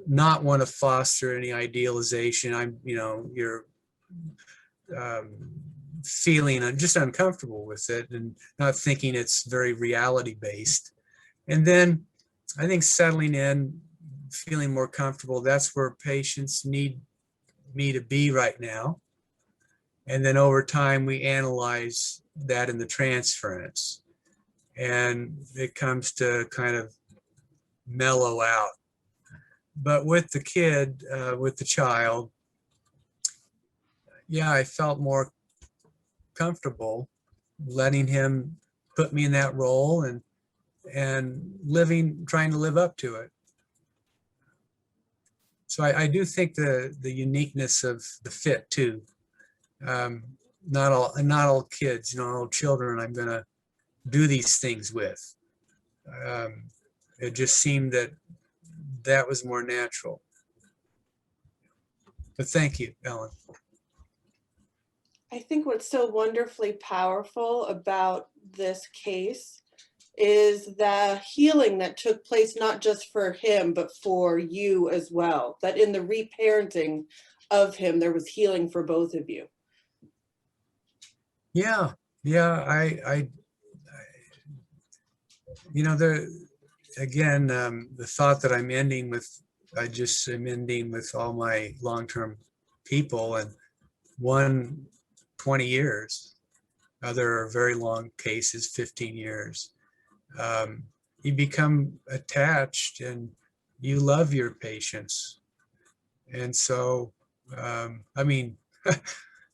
not want to foster any idealization. You're feeling just uncomfortable with it and not thinking it's very reality based. And then I think settling in, feeling more comfortable, that's where patients need me to be right now. And then over time, we analyze that in the transference. And it comes to kind of mellow out. But with the kid, with the child, yeah, I felt more comfortable letting him put me in that role and trying to live up to it. So I do think the uniqueness of the fit too. Not all kids, all children I'm gonna do these things with. It just seemed that was more natural. But thank you, Ellen. I think what's so wonderfully powerful about this case is the healing that took place, not just for him, but for you as well. That in the reparenting of him, there was healing for both of you. Yeah, I the thought that I'm ending with, I just am ending with all my long-term people, and 20 years. other very long cases, 15 years. You become attached and you love your patients. And so, I mean,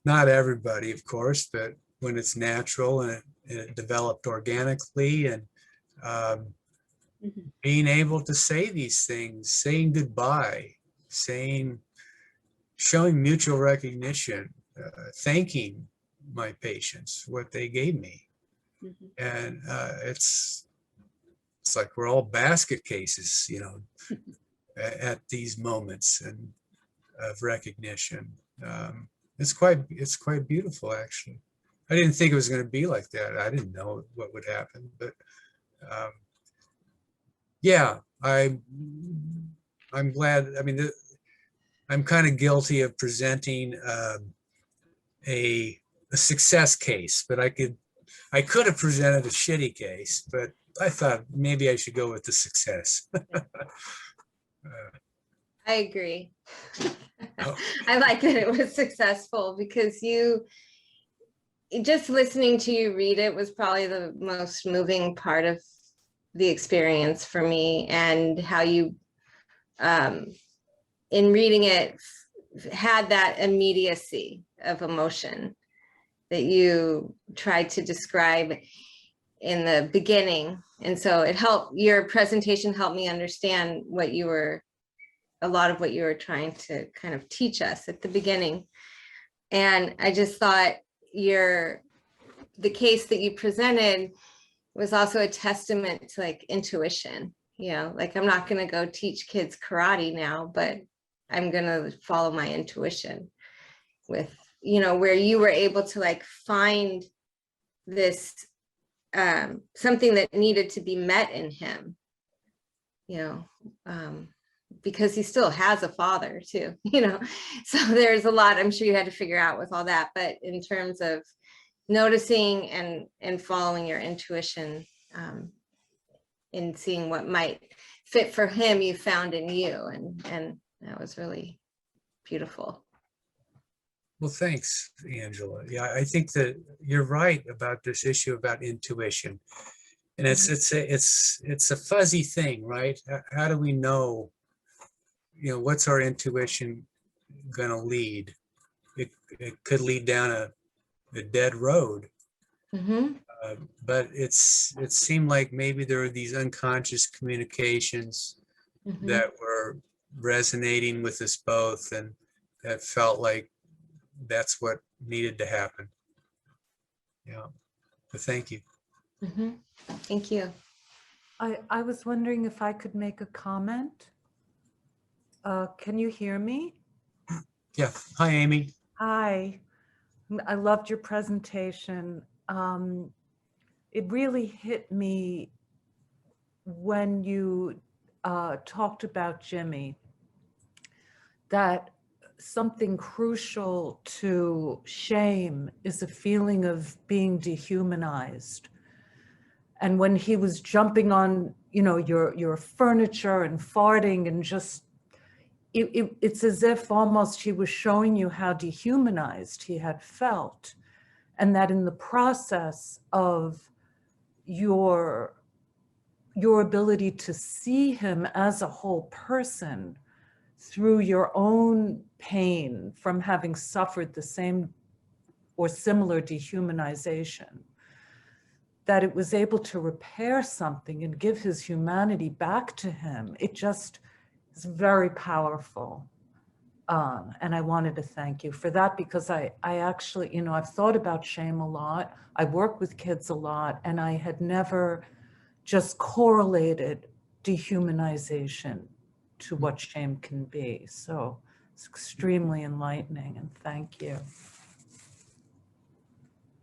not everybody, of course, but when it's natural and it developed organically, and being able to say these things, saying goodbye, showing mutual recognition, thanking my patients, what they gave me. And it's like we're all basket cases, you know, at these moments and of recognition. It's quite beautiful, actually. I didn't think it was going to be like that. I didn't know what would happen, but yeah, I'm glad. I mean, I'm kind of guilty of presenting a success case, but I could have presented a shitty case, but I thought maybe I should go with the success. I agree. Oh. I like that it was successful, because just listening to you read it was probably the most moving part of the experience for me, and how you, in reading it, had that immediacy of emotion that you tried to describe in the beginning. And so your presentation helped me understand a lot of what you were trying to kind of teach us at the beginning. And I just thought the case that you presented was also a testament to like intuition, you know, like I'm not going to go teach kids karate now, but I'm going to follow my intuition with, you know, where you were able to like find this, something that needed to be met in him, you know, because he still has a father too, you know, so there's a lot I'm sure you had to figure out with all that, but in terms of noticing and following your intuition, in seeing what might fit for him, you found in you, and that was really beautiful. Well, thanks, Angela. Yeah, I think that you're right about this issue about intuition, and it's a fuzzy thing, right? How do we know? You know, what's our intuition going to lead? It could lead down a dead road. But it seemed like maybe there were these unconscious communications that were resonating with us both, and that felt like that's what needed to happen. Yeah, but thank you. Thank you. I was wondering if I could make a comment. Can you hear me? Yeah. Hi, Amy. Hi. I loved your presentation. It really hit me when you talked about Jimmy, that something crucial to shame is a feeling of being dehumanized. And when he was jumping on, you know, your furniture and farting and just, it's as if almost he was showing you how dehumanized he had felt. And that in the process of your ability to see him as a whole person through your own pain from having suffered the same or similar dehumanization, that it was able to repair something and give his humanity back to him. It just is very powerful. And I wanted to thank you for that, because I actually, you know, I've thought about shame a lot. I work with kids a lot, and I had never just correlated dehumanization to what shame can be. So it's extremely enlightening, and thank you.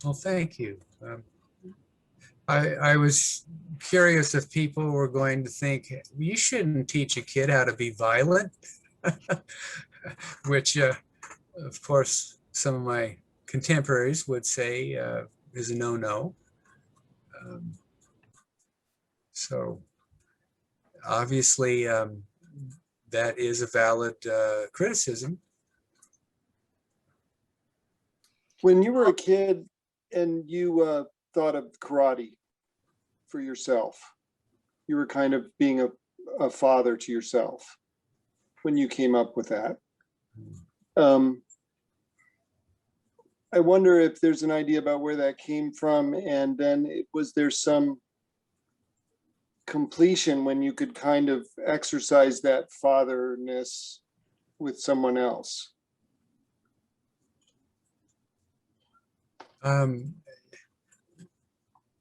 Well, thank you. I was curious if people were going to think, you shouldn't teach a kid how to be violent, which, of course, some of my contemporaries would say is a no-no. So obviously, that is a valid criticism. When you were a kid, and you thought of karate for yourself. You were kind of being a father to yourself when you came up with that. I wonder if there's an idea about where that came from, and then was there some completion when you could kind of exercise that fatherness with someone else?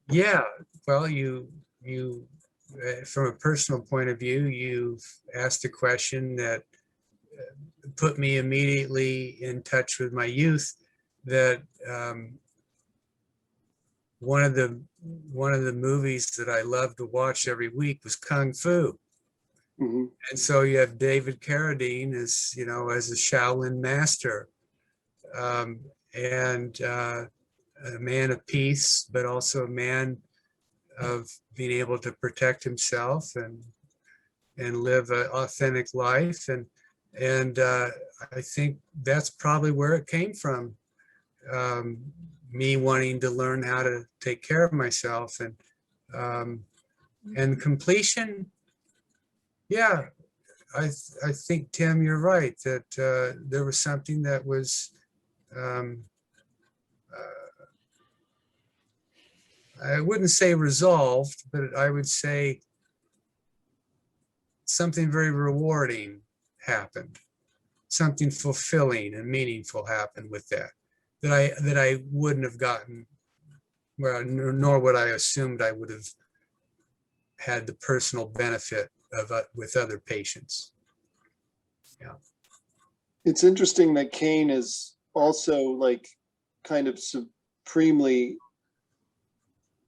Yeah, well, you from a personal point of view, you've asked a question that put me immediately in touch with my youth. That one of the movies that I loved to watch every week was Kung Fu. Mm-hmm. And so you have David Carradine as, you know, as a Shaolin master, and a man of peace, but also a man of being able to protect himself and live an authentic life. And I think that's probably where it came from. Me wanting to learn how to take care of myself, and completion. Yeah, I think, Tim, you're right, that there was something that was I wouldn't say resolved, but I would say something very rewarding happened. Something fulfilling and meaningful happened with that I wouldn't have gotten, well, nor would I assumed I would have had the personal benefit of with other patients. Yeah. It's interesting that Cain is also like kind of supremely,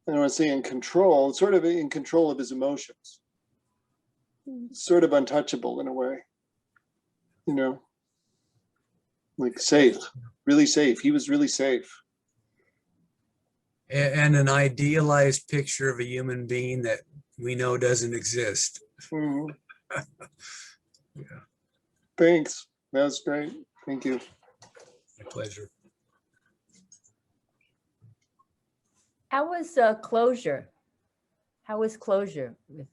I don't want to say in control, sort of in control of his emotions. Sort of untouchable in a way, you know, like safe, really safe. He was really safe. And an idealized picture of a human being that we know doesn't exist. Mm-hmm. Yeah. Thanks. That was great. Thank you. My pleasure. How was closure? How was closure with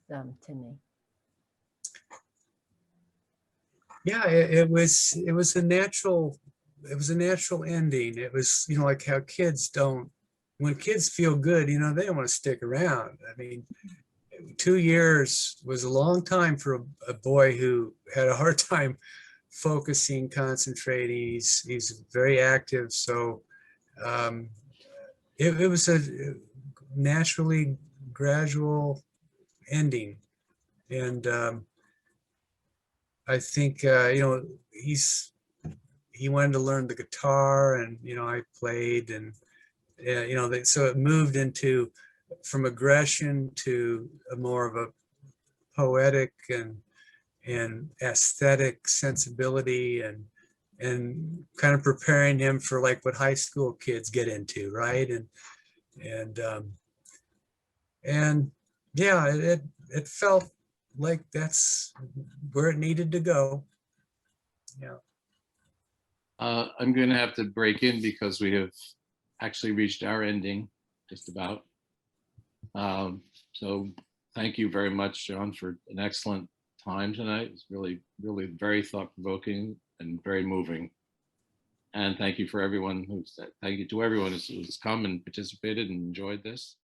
Timmy? Yeah, it was a natural ending. It was, you know, like how kids don't, when kids feel good, you know, they don't want to stick around. I mean, 2 years was a long time for a boy who had a hard time focusing, concentrating. He's very active. So it was a naturally gradual ending. And I think, you know, he wanted to learn the guitar, and, you know, I played, and, you know, so it moved into, from aggression to a more of a poetic and aesthetic sensibility, and kind of preparing him for like what high school kids get into, right? And yeah, it felt like that's where it needed to go. Yeah. I'm going to have to break in because we have actually reached our ending, just about. So thank you very much, John, for an excellent time tonight. It's really, really very thought-provoking and very moving. And thank you to everyone who's come and participated and enjoyed this.